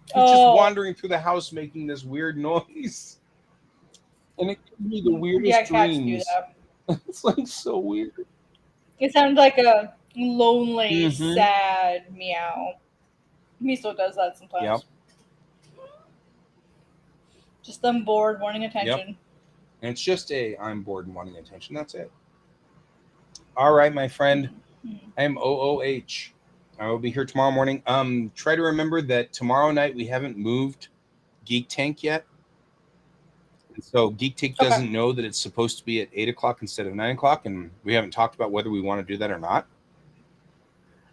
He's just wandering through the house making this weird noise. And it gives me the weirdest dreams. Cats do that. It's like so weird. It sounds like a lonely, sad meow. Miso does that sometimes. Yep. Just them bored, wanting attention. Yep. And it's just I'm bored and wanting attention. That's it. All right, my friend. I am OOH. I will be here tomorrow morning. Try to remember that tomorrow night we haven't moved Geek Tank yet. And so Geek Tank Okay. doesn't know that it's supposed to be at 8 o'clock instead of 9 o'clock, and we haven't talked about whether we want to do that or not.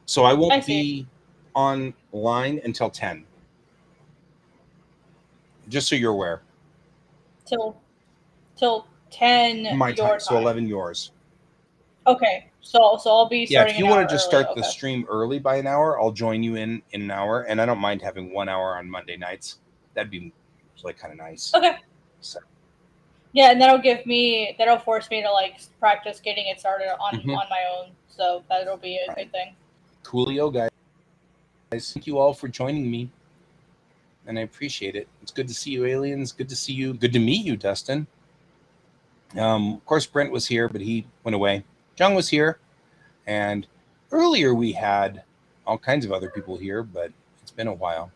So I won't be online until 10. Just so you're aware. Till 10 My your time, so 11 yours. Okay, so I'll be starting. If you want to just start the stream early by an hour, I'll join you in an hour, and I don't mind having 1 hour on Monday nights. That'd be like kind of nice. Okay. So. Yeah, and that'll force me to like practice getting it started on my own. So that'll be a good thing. Coolio, guys. Thank you all for joining me, and I appreciate it. It's good to see you, aliens. Good to see you. Good to meet you, Dustin. Of course, Brent was here, but he went away. Jung was here, and earlier we had all kinds of other people here, but it's been a while.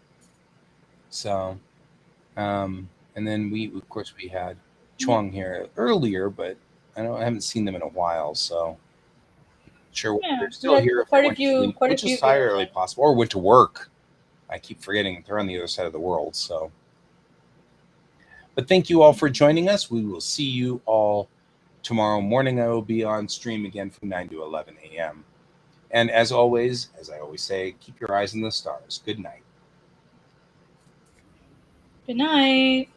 So, and then we had Chuang here earlier, but I haven't seen them in a while, so sure they're still here. If they went to sleep, which is entirely possible, or went to work. I keep forgetting they're on the other side of the world. So, but thank you all for joining us. We will see you all tomorrow morning. I will be on stream again from 9 to 11 a.m. And as always, as I always say, keep your eyes on the stars. Good night. Good night.